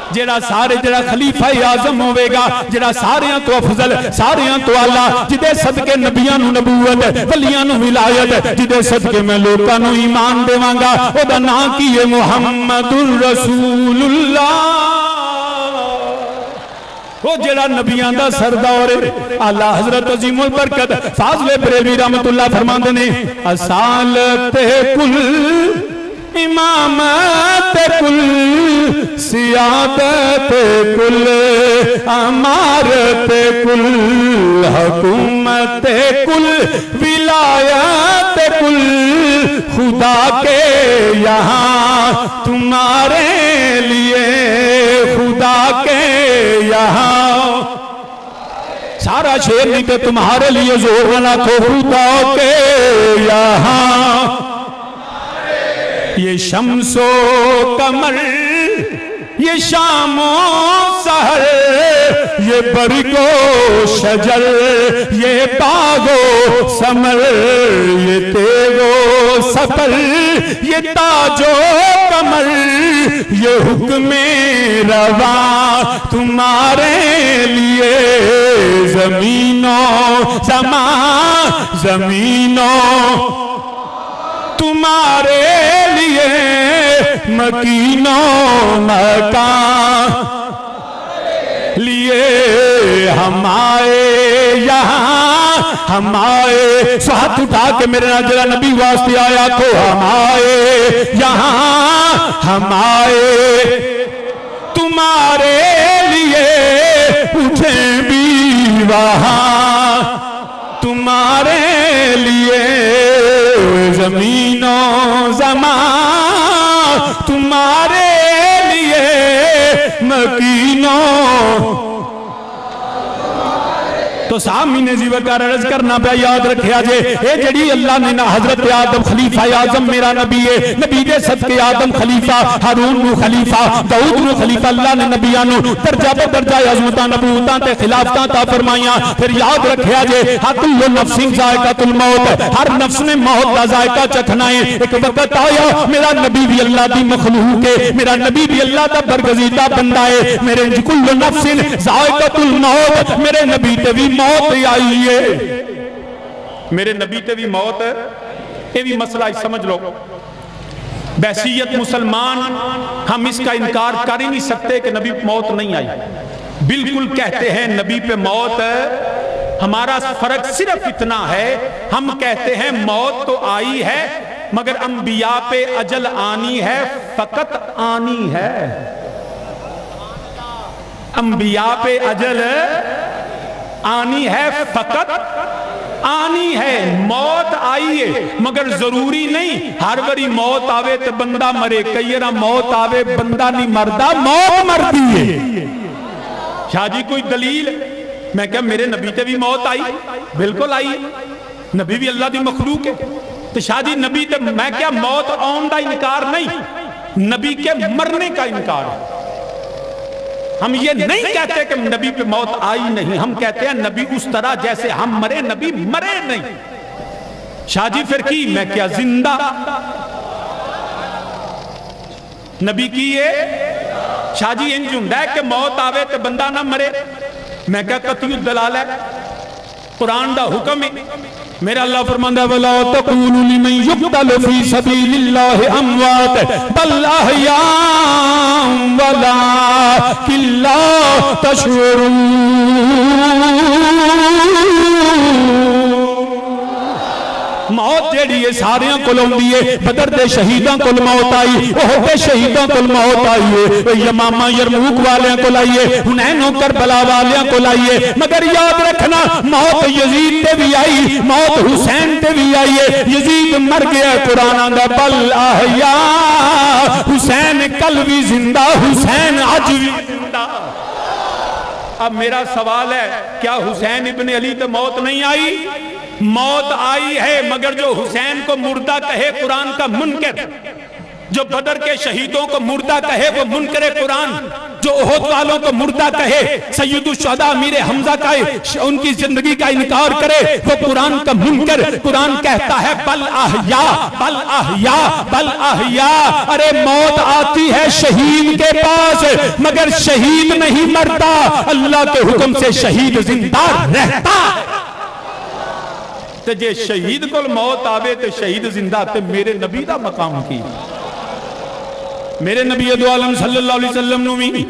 जेड़ा सारे जेड़ा खलीफा आजम होवेगा, जेड़ा सारियां तो अफजल, सारियां तो आला, जिदे सदके नबियां नु नबूवत, वलियां नु विलायत, जिदे सदके मैं लोकां नु ईमान देवांगा। ओदा नाम की है मुहम्मदुर रसूलुल्लाह। वो जेड़ा नबियां दा सरदार आला हजरत अजीमुल बरकत फाज़िल बरेलवी रहमतुल्लाह फरमांदे ने, असालत कुल इमामत कुल, सियादत कुल, अमारत कुल, हुकूमत कुल, विलायत कुल, खुदा के यहाँ तुम्हारे लिए, खुदा के यहाँ। सारा शेर नहीं तो तुम्हारे लिए जोर वाला तो खुदा के यहाँ। ये शम्सो कमर, ये शामो सहर, ये बरगो शजर, ये बागो समर, ये तेगो सफर, ये ताजो कमर, ये हुक्मे रवा तुम्हारे लिए, जमीनों समा जमीनों तुम्हारे लिए, मकीनों मकान लिए, हम आए यहाँ, हम आए। हाथ उठा के मेरे नाल जरा नबी वास्ते आया तो हम आए यहाँ, हम आए तुम्हारे लिए, उठे भी वहाँ तुम्हारे लिए, जमीनों ज़मान तुम्हारे लिए, मकीनों। तो तो साहब मीने जी वकार अर्ज करना पे याद रखिया जे ये जड़ी अल्लाह ने ना हजरत आदम खलीफा आजम मेरा नबी है, नबी दे सदके आदम खलीफा, हारून नु खलीफा, दाऊद नु खलीफा, अल्लाह ने नबियां नु दर्जा पर दर्जा अज़मतां नबूवतां ते खिलाफतां ता फरमाइयां। फिर याद रखिया जे कुल्लु नफ्सिन ज़ायक़ातुल मौत, हर नफ्स ने मौत का जायका चखना है। एक वक्त आया मेरा नबी भी अल्लाह दी मखलूक है, मेरा नबी भी अल्लाह दा बरगज़ीदा बंदा है। मेरे कुल्लु नफ्सिन ज़ायक़ातुल मौत, मेरे नबी ते भी मौत आई है, मेरे नबी ते भी मौत। ये भी मसला समझ लो। बैसियत मुसलमान हम इसका इनकार कर ही नहीं सकते कि नबी पे मौत नहीं आई, बिल्कुल कहते हैं नबी पे मौत। हमारा फर्क सिर्फ इतना है, हम कहते हैं मौत तो आई है मगर अंबिया पे अजल आनी है, फकत आनी है। अंबिया पे अजल आनी है, फकत आनी है। मौत आई है मगर जरूरी नहीं हर बारी मौत आवे तो बंदा मरे। कई बार मौत आवे बंदा नहीं मरदा, मौत मरदी है। शाह जी कोई दलील? मैं क्या मेरे नबी ते भी मौत आई? बिल्कुल आई है, नबी भी अल्लाह दी मखलूक है। तो शाह जी नबी ते मैं क्या मौत आने का इनकार नहीं, नबी के मरने का इनकार है। हम ये नहीं कहते कि नबी पे मौत आई नहीं, हम कहते हैं नबी उस तरह जैसे हम मरे, नबी मरे नहीं। शाह जी फिर की मैं क्या जिंदा नबी की ये शाह जी इंज हुंदा है कि मौत आवे तो बंदा ना मरे। मैं क्या कतई दलाल है, कुरान दा हुक्म है। मेरा अल्लाह फरमांदा है वला तक़ूलू लिमन युक़तलु फी सबीलिल्लाहि अमवात बल अहया वलाकिन ला तशऊरून। मौत जेड़ी है सारियां कोल आउंदी है। बदर दे शहीदां कोल मौत आई, ओहद दे शहीदां कोल मौत आई है, यमामा यरमूक वालियां कोल आई है, हुनैन करबला वालियां कोल आई है। मगर याद रखना मौत यजीद ते भी आई, मौत हुसैन ते भी आई है। यजीद मर गया, कुरान आंदा बल अहया, हुसैन कल भी जिंदा, हुसैन आज भी जिंदा। अब मेरा सवाल है क्या हुसैन इब्ने अली तो मौत नहीं आई? मौत आई है मगर जो हुसैन को मुर्दा कहे कुरान का मुनकर, जो बदर के शहीदों को मुर्दा कहे वो मुनकर कुरान, जो ओहद वालों को मुर्दा कहे, सैयदुल शुहदा अमीर हमजा का उनकी जिंदगी का इनकार करे वो कुरान का मुनकर। कुरान कहता है बल अहया, बल अहया, बल अहया। अरे मौत आती है शहीद के पास मगर शहीद नहीं मरता, अल्लाह के हुक्म से शहीद जिंदा रहता। ते जे शहीद को मौत आवे तो शहीद जिंदा, ते मेरे नबी दा मकाम की? मेरे नबी दो आलम सल्लल्लाहु अलैहि वसल्लम नु भी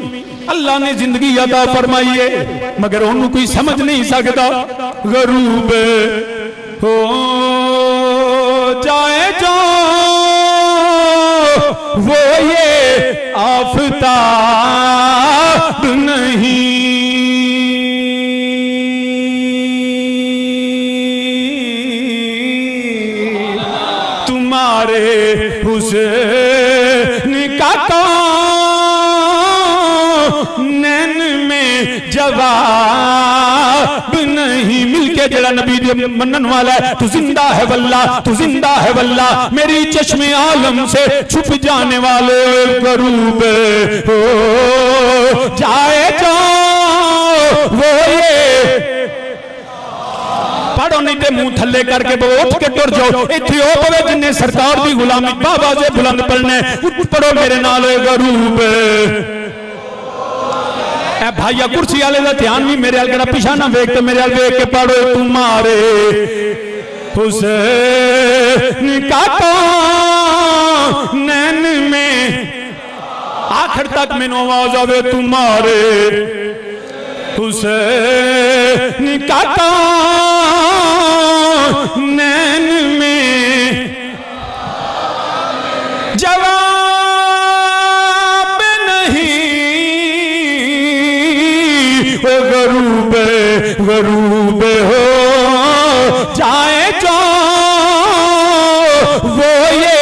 अल्लाह ने जिंदगी अता फरमाई है मगर उन्होंने कोई समझ नहीं सकता। गरूब हो जाए जो वो ये आफताब नहीं, हुसैन का नैन में जवाब नहीं। मिलके जरा नबी मनन वाला है, तू जिंदा है वल्ला, तू जिंदा है वल्ला, मेरी चश्मे आलम से छुप जाने वाले गरूब हो जाए जो वो ये पढ़ो नहीं तो मुंह थले करके उठ के टुर जाओ। इत्थे ओ पवे जिन्ने सरकार की गुलामी बाबा जे बुलंद पढ़ने पढ़ो मेरे नाल गरूब। ए भाईया कुर्सी वाले का ध्यान भी मेरे अल पिछा ना वेख के मेरे अल वेख के पढ़ो तुम्हारे हुसैन का नैन में, आखिर तक मैनू आवाज आवे तुम्हारे हुसैन का नैन में जवाब नहीं। ओ गरूब गरूब हो जाए जो वो ये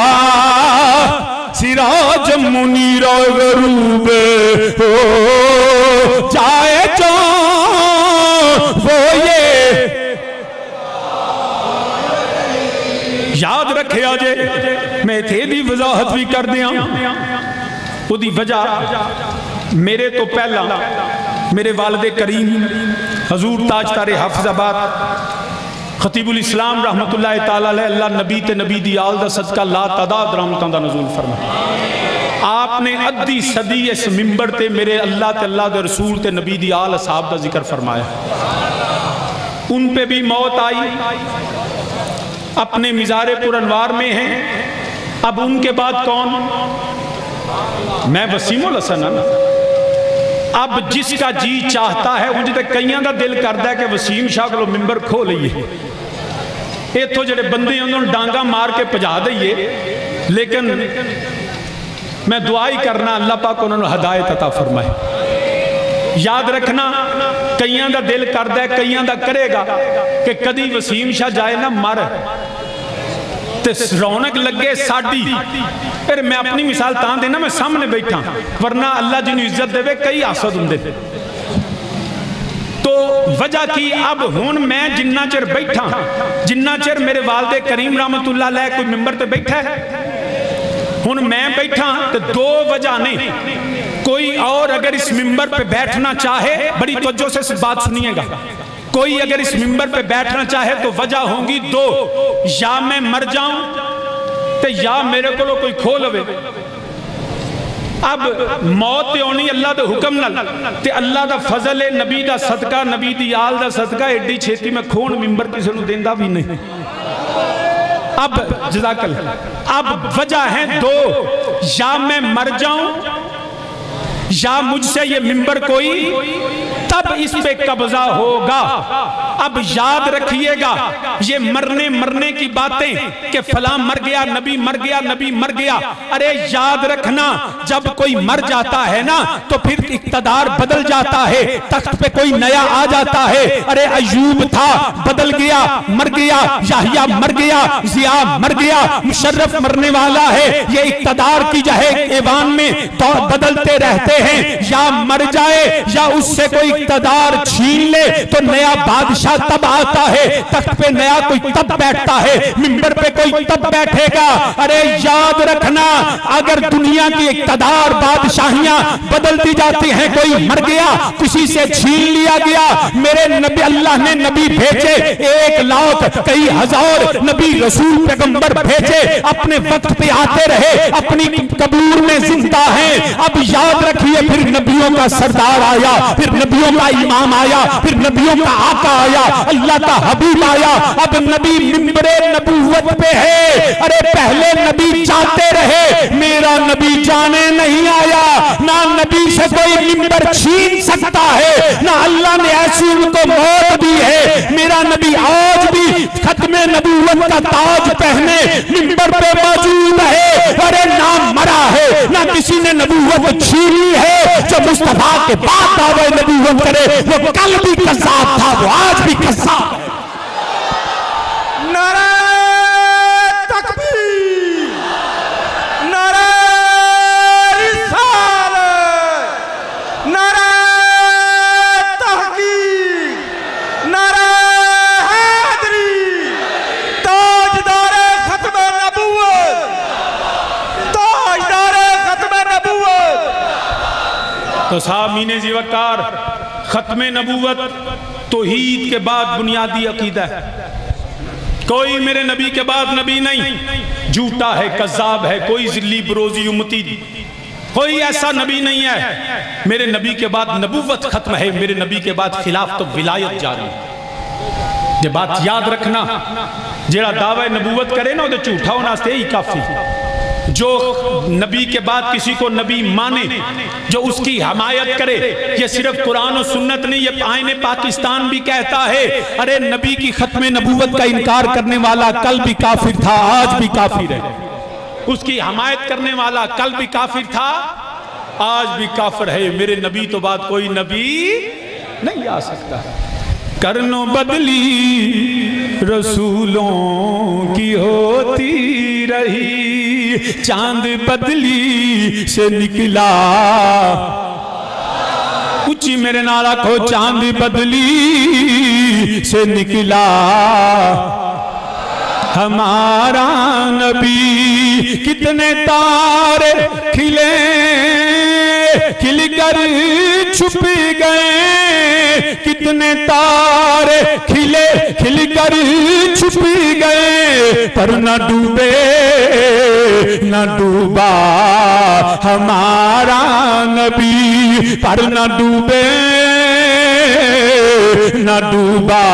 आफताब सिराज मुनीर गरूब हो जाए जो रखिया जे। मैं इत्थे दी वजाहत भी कर दियां। उहदी वजह मेरे तो पहला मेरे वालिद करीम हजूर ताज तारे हाफिजाबाद खतीबुल इस्लाम रहमतुल्लाह ताला अलैह अल्लाह नबी ते नबी दी आल दा सदका ला तादाद रहमतां दा नज़ूल फरमाया। आपने अद्धी सदी इस मिंबर ते मेरे अल्लाह ते अल्लाह दे रसूल ते नबी दी आल असहाब दा जिक्र फरमाया। उन पे भी मौत आई, अपने मिज़ारे पुरअनवार में हैं। अब उनके बाद कौन? मैं वसीमुल हसन। अब जिसका जी चाहता है उन्हें तो कईयां दा दिल करता है कि वसीम शाह को मिंबर खो लीए, इतों जो बंदे उन्होंने डांगा मार के भजा दईए। लेकिन मैं दुआ ही करना अल्लाह पाक उन्होंने हदायत अता फरमाए। याद रखना कईयां दा दिल करता है, कईयां दा करेगा कि कदी वसीम शाह जाए ना मर ते रौनक लगे साडी। फिर मैं अपनी मिसाल तां देना, मैं सामने बैठा, वरना अल्लाह जिन्होंने इज्जत देवे कई आसद होंदे। तो वजह की अब हुण मैं जिन्ना चिर बैठा, जिन्ना चिर मेरे वालिद करीम रहमतुल्लाह अलैह कोई मिंबर ते बैठा है, हुण मैं बैठा तो दो वजह ने। कोई और अगर इस मिंबर पे बैठना चाहे, बड़ी तवज्जो से इस बात सुनिएगा, कोई अगर इस मिंबर पे बैठना चाहे तो वजह होंगी दो, या मैं मर जाऊं तो या मेरे को कोई खो लवे। अब मौत ते होनी अल्लाह दे हुक्म नाल ते अल्लाह दा फजल है, नबी दा सदका, नबी दी आल दा सदका। एडी छेती में खोण मिंबर किसी नूं देंदा भी नहीं। अब जज़ाकल, अब वजह है दो, या मैं मर जाऊं या मुझसे ये मिंबर कोई तब इस पे कब्जा होगा। अब याद रखिएगा ये मरने की बातें कि फला मर गया, नबी मर गया, नबी मर गया। अरे याद रखना जब कोई मर जाता है ना तो फिर इक़्तिदार बदल जाता है, तख्त पे कोई नया आ जाता है। अरे अय्यूब था, बदल गया, मर गया, याहिया मर गया, जिया मर गया, मुशर्रफ मरने वाला है। ये इक़्तिदार की जो है ऐवान में तो बदलते रहते हैं, या मर जाए या उससे कोई इक़्तिदार छीन ले तो नया बादशाह तब आता है, तख्त पे नया कोई तब बैठता है, मिंबर पे कोई तब बैठेगा। अरे याद रखना अगर दुनिया की इक़्तिदार बादशाहियां बदलती जाती हैं, कोई मर गया, किसी से छीन लिया गया, मेरे नबी अल्लाह ने नबी भेजे 1 लाख कई हजार नबी रसूल पैगंबर भेजे, अपने वक्त पे आते रहे, अपनी कबूर में जिंदा है। अब याद रखिए फिर नबियों का सरदार आया, फिर नबियों का इमाम आया, फिर नबियों का आका आया, अल्लाह का हबीब आया। अब नबी मिंबरे नबूवत पे है। अरे पहले नबी जाते रहे, मेरा नबी जाने नहीं आया। ना नबी से कोई मिंबर छीन सकता है, ना अल्लाह ने ऐसी उनको मौत दी है। मेरा नबी आज भी खत्मे नबूवत का ताज पहने मिंबर पे मौजूद है। अरे ना मरा है, ना किसी ने नबूवत छीन ली है। जो मुस्तफा के बाद दावे नबूवत करे वो कल भी कज़्ज़ाब था, वो आज भी कज़्ज़ाब है। नारे तकबीर, नारे रिसालत, नारे तहकीक, नारे हैदरी, ताजदारे खत्मे नबूवत, ताजदारे खत्मे नबूवत। तो सामीने ज़िवकार, खत्मे नबूवत तौहीद के बाद बुनियादी अकीदा है। कोई मेरे नबी के बाद नबी नहीं, झूठा है, कज़्ज़ाब है, कोई ज़िल्ली बरोज़ी उम्मती, कोई ऐसा नबी नहीं है। मेरे नबी के बाद नबूवत खत्म है, मेरे नबी के बाद खिलाफ तो विलायत जारी है। ये बात याद रखना, जेड़ा दावा नबूवत करे ना वो झूठा होना ही काफ़ी। जो नबी के बाद किसी को नबी माने, जो उसकी हमायत करे, ये सिर्फ कुरान और सुन्नत नहीं, ये आईने पाकिस्तान भी कहता है। अरे नबी की खत्मे नबूवत का इनकार करने वाला कल भी काफिर था, आज भी काफिर है। उसकी हमायत करने वाला कल भी काफिर था, आज भी काफिर है। मेरे नबी तो बाद कोई नबी नहीं आ सकता। करनो बदली रसूलों की होती रही, चांद बदली से निकला। ऊंची मेरे नारा को, चांद बदली से निकला। हमारा नबी। कितने तारे खिले खिल कर छुप गए, कितने तारे खिले खिल कर छुप गए, पर न डूबे न डूबा हमारा नबी, पर न डूबे न डूबा।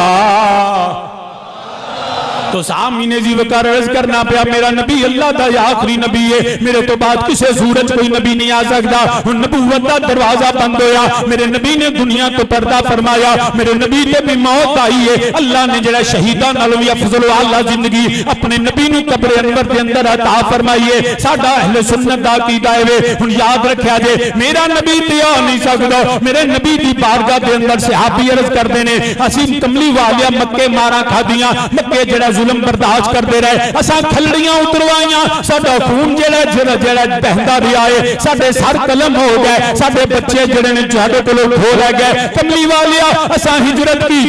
तो सामने जी वकार अर्ज करना पाया, मेरा नबी अल्लाह दा आखिरी नबी है, मेरे तो बाद किसी सूरज कोई नबी नहीं आ सकता। हुण नबूवत दा दरवाजा बंद होया, मेरे नबी ने दुनिया तो पर्दा फरमाया, मेरे नबी ते भी मौत आई है। अल्लाह ने जड़ा शहीदां नालों भी अफजल आला जिंदगी अपने नबी नूं कब्र अनवर दे अंदर अता फरमाई है। साडा अहले सुन्नत दा अकीदा है। हुण याद रखिया जे, मेरा नबी ते आ नहीं सकदा। मेरे नबी दी बारगाह दे अंदर सहाबी अर्ज करदे ने, असीं कमली वालिया मक्के मारा खादियां, मक्के जड़ा जुल्म बर्दाश्त करते रहे, असा खलड़ियां उतरवाइयां, साडा खून जेड़ा जेड़ा जेड़ा बहंदा रहा है, साडे सर कलम हो गए, साडे बच्चे जेड़े ने साडे कोलों खो रह गए। कमली वालिया असा हिजरत की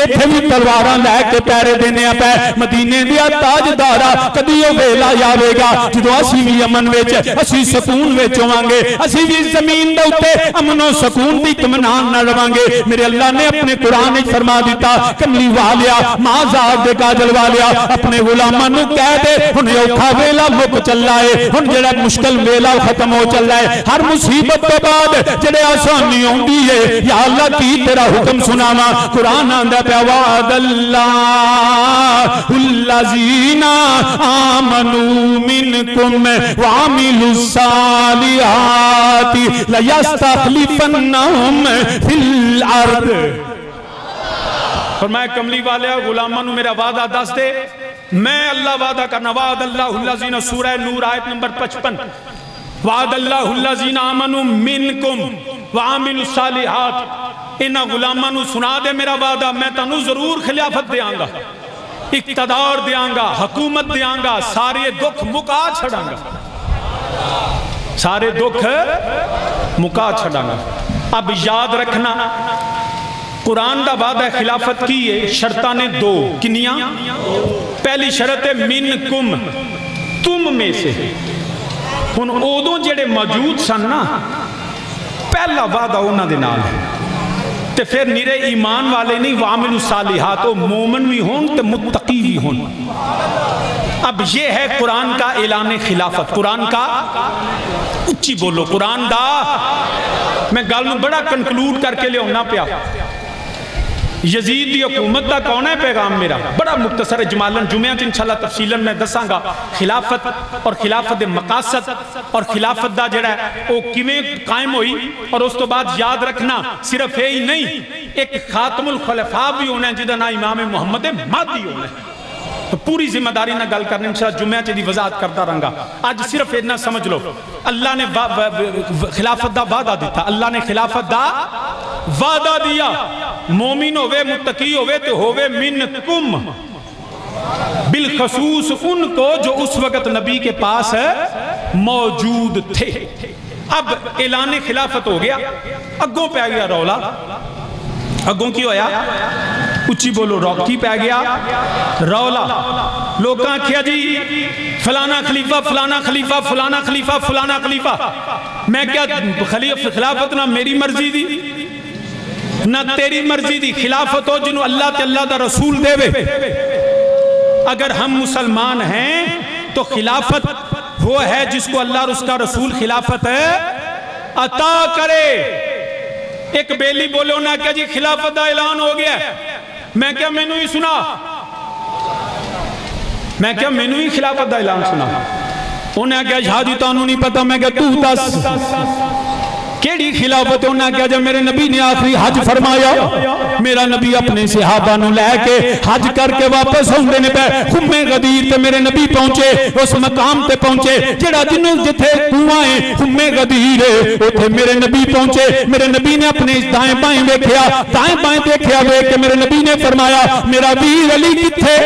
इत्थे भी तलवारां लैके पैरे देने पे। मदीने दिया ताजदारा कदी ओ वेला आवेगा जदों असीं भी अमन विच, असीं सकून विच होवांगे, असीं भी जमीन दे उत्ते अमनो सकून दी इत्मीनान नाल रवांगे। मेरे अल्लाह ने अपने कुरान विच फरमा दिता, कमली वालिया माज़ाद दे काजल वालिया अपने गुलामां नूं कह दे, हुण औखा वेला मुक चला है, हुण जेड़ा मुश्किल वेला खत्म हो चला है। हर मुसीबत के बाद जेड़े आसानी आउंदी है, या अल्लाह की तेरा हुक्म सुनावा। कुरान आंदा पिया, वादल्लाहुल्लज़ीना आमनू मिनकुम वामिलुस सालिहाति लयस्तखलिफन्नहुम फिल अर्द। फरमाया कमली वाले गुलामां नूं मेरा वादा दस दे, मैं अल्लाह वादा करना। वादल्लाहुल्लज़ीना सूरह नूर आयत नंबर 55, वादल्लाहुल्लज़ीना आमनू मिनकुम वामिलुस सालिहात। इन्हां गुलामां नूं सुना दे मेरा वादा, मैं तैनूं जरूर खिलाफत देंगा, इक़्तिदार देंगा, हुकूमत देंगा, सारे दुख मुका छड़ांगा, सारे दुख मुका छड़ांगा। अब याद रखना, कुरान दा वादा खिलाफत की है, शर्तां ने दो, किनियां? पहली शर्त है मिन कुम, तुम में से। हुण उदों जेड़े मौजूद सन ना, पहला वादा उन्हां दे नाल ते फिर निरे ईमान वाले नहीं, वामिलु सालिहात, वो मोमन भी हों ते मुत्तकी भी हों। अब ये है कुरान का ऐलान खिलाफत, कुरान का, उच्ची बोलो कुरान दा। मैं गल नूं बड़ा कंक्लूड करके लियाउणा पिया। यजीद की हुकूमत का कौन है पैगाम मेरा, बड़ा मुख्तसर है, जमालन जुम्मया इंशाअल्लाह तफसीलन मैं दसांगा। खिलाफत और खिलाफत दे मकासद और खिलाफत दा जेड़ा वो किवें कायम हुई, और उस तो बाद याद रखना सिर्फ यही नहीं, एक खातमुल खुलफा भी होना है जिहदा नाम इमाम मुहम्मद महदी होना है। तो पूरी जिम्मेदारी ना गल करनी इंशाअल्लाह जुम्मया च दी वजाहत करता रहूंगा। आज सिर्फ इतना समझ लो, अल्लाह ने खिलाफत दा वादा दिता, अल्लाह ने खिलाफत दा वादा दिया। मोमिन होवे, मुत्तकी होवे तो होवे मिनकुम, बिलखसूस उनको जो उस वक्त नबी के पास मौजूद थे। अब ऐलान खिलाफत हो गया, अगों पै गया रौला। अगों की होया, उच्ची बोलो, रौकी पै गया रौला। लोग आखिया जी फलाना खलीफा, फलाना खलीफा, फलाना खलीफा, फलाना खलीफा। मैं क्या खिलाफत ना मेरी मर्जी दी ना तेरी मर्जी दी, खिलाफत हो जिन्हों अल्लाह ते अल्लाह दा रसूल देवे। अगर हम मुसलमान हैं तो खिलाफत वो है जिसको अल्लाह और उसका रसूल खिलाफत अता करे। एक बेली बोले ना क्या जी खिलाफत का ऐलान हो गया, मैं क्या मैनू ही सुना, मैं क्या मैनू ही खिलाफत का ऐलान सुना। उन्हें आख्या शाह जी तुहानू नहीं पता, मैं क्या तू दस केड़ी खिलाफत। उन्हें आख्या जब मेरे नबी ने आखिरी हज फरमाया, मेरा नबी अपने सहाबा नू लैके हज करके वापस आउंदे ने पे खुम्मे गदीर ते मेरे नबी पहुंचे, उस मकाम ते पहुंचे जेड़ा जिन्नू जिथे कुआं है खुम्मे गदीर उथे मेरे नबी पहुंचे। मेरे नबी ने अपने दाएं बाएं वेख्या, दाएं बाएं देखया, वेख के मेरे नबी ने फरमाया मेरा वीर अली किथे,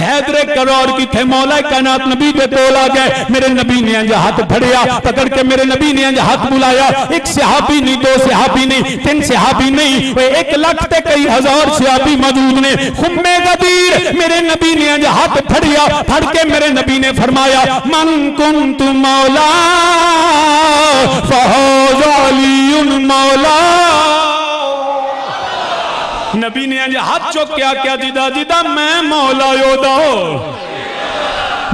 हैदरे करोड़ किथे मौला कायनात नबी दे कोल आ गए। मेरे नबी ने इंज हाथ फड़िया, पकड़ के मेरे नबी ने इंज हाथ बुलाया। एक सहाबी नहीं, दो सहाबी नहीं, तीन सहाबी नहीं, 1 लाख ते कई हजार सहाबी मौजूद ने। खुम्मे गदीर मेरे नबी ने इंज हाथ फड़िया, फड़ के मेरे नबी ने फरमाया मन कुन्तु मौला फहुवा अलीयुन मौला। नबी ने इंज हाथ चुक्या, क्या जिदा जिदा मैं मौला योदा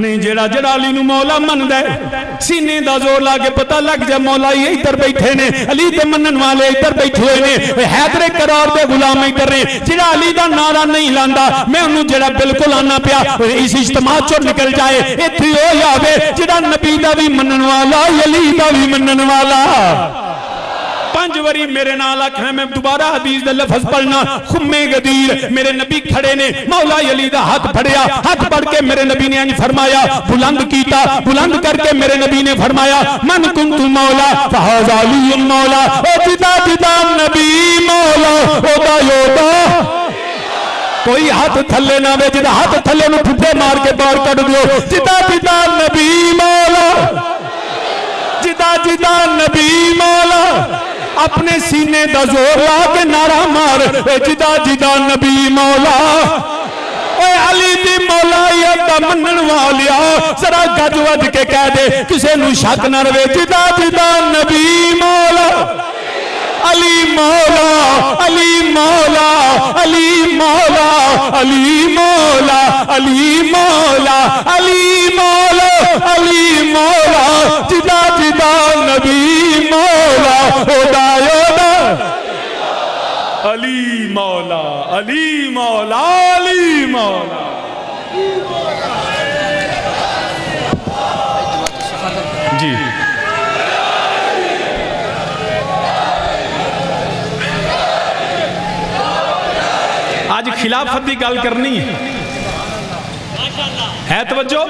नहीं, जेड़ा जेड़ा अली नू मौला मनदा है सीने दा जोर ला के पता लग जाए मौला ये इधर बैठे ने, अली दे मनन वाले इधर बैठे हुए ने, हैदरे करार दे गुलाम इधर ने। जेड़ा अली दा नारा नहीं लांदा मैं उन्होंने जेड़ा बिल्कुल आना पिया इस इज्तिमा चो निकल जाए, इत्थे हो जावे जेड़ा नबी दा भी मनन वाला अली दा भी मनन वाला। 5 बारी मेरे नाल आखना, मैं दोबारा हदीस दे लफ्ज पढ़ना। खुम्मे गदीर मेरे नबी खड़े ने, मौला अली दा हाथ फड़िया, हाथ पढ़ के मेरे नबी ने इंज फरमाया, बुलंद कीता, बुलंद करके मेरे नबी ने फरमाया मन कुन्तु मौला फहुवा अलीयुन मौला। ओ जिदा जिदा नबी मौला ओदा योदा। कोई हाथ थल्ले ना वे, जिदा हाथ थल्ले नु ठुड्डे मार के बाहर कढ दियो। जिदा जिदा नबी मौला, जिदा जिदा नबी मौला, अपने सीने दा जोर ला के नारा मार जिदा जिदा नबी मौला। अली दी मौलायत दा मनन वालिया जरा गज वज के कह दे, किसे नू शक ना रवे जिदा जिदा नबी मौला। अली मौला अली मौला अली मौला अली मौला अली मौला अली मौला अली मौला। जिदा जिदा नबी मौला ओदा योदा। अली मौला अली मौला अली मौला। जी आज खिलाफत की गल करनी है तवज्जो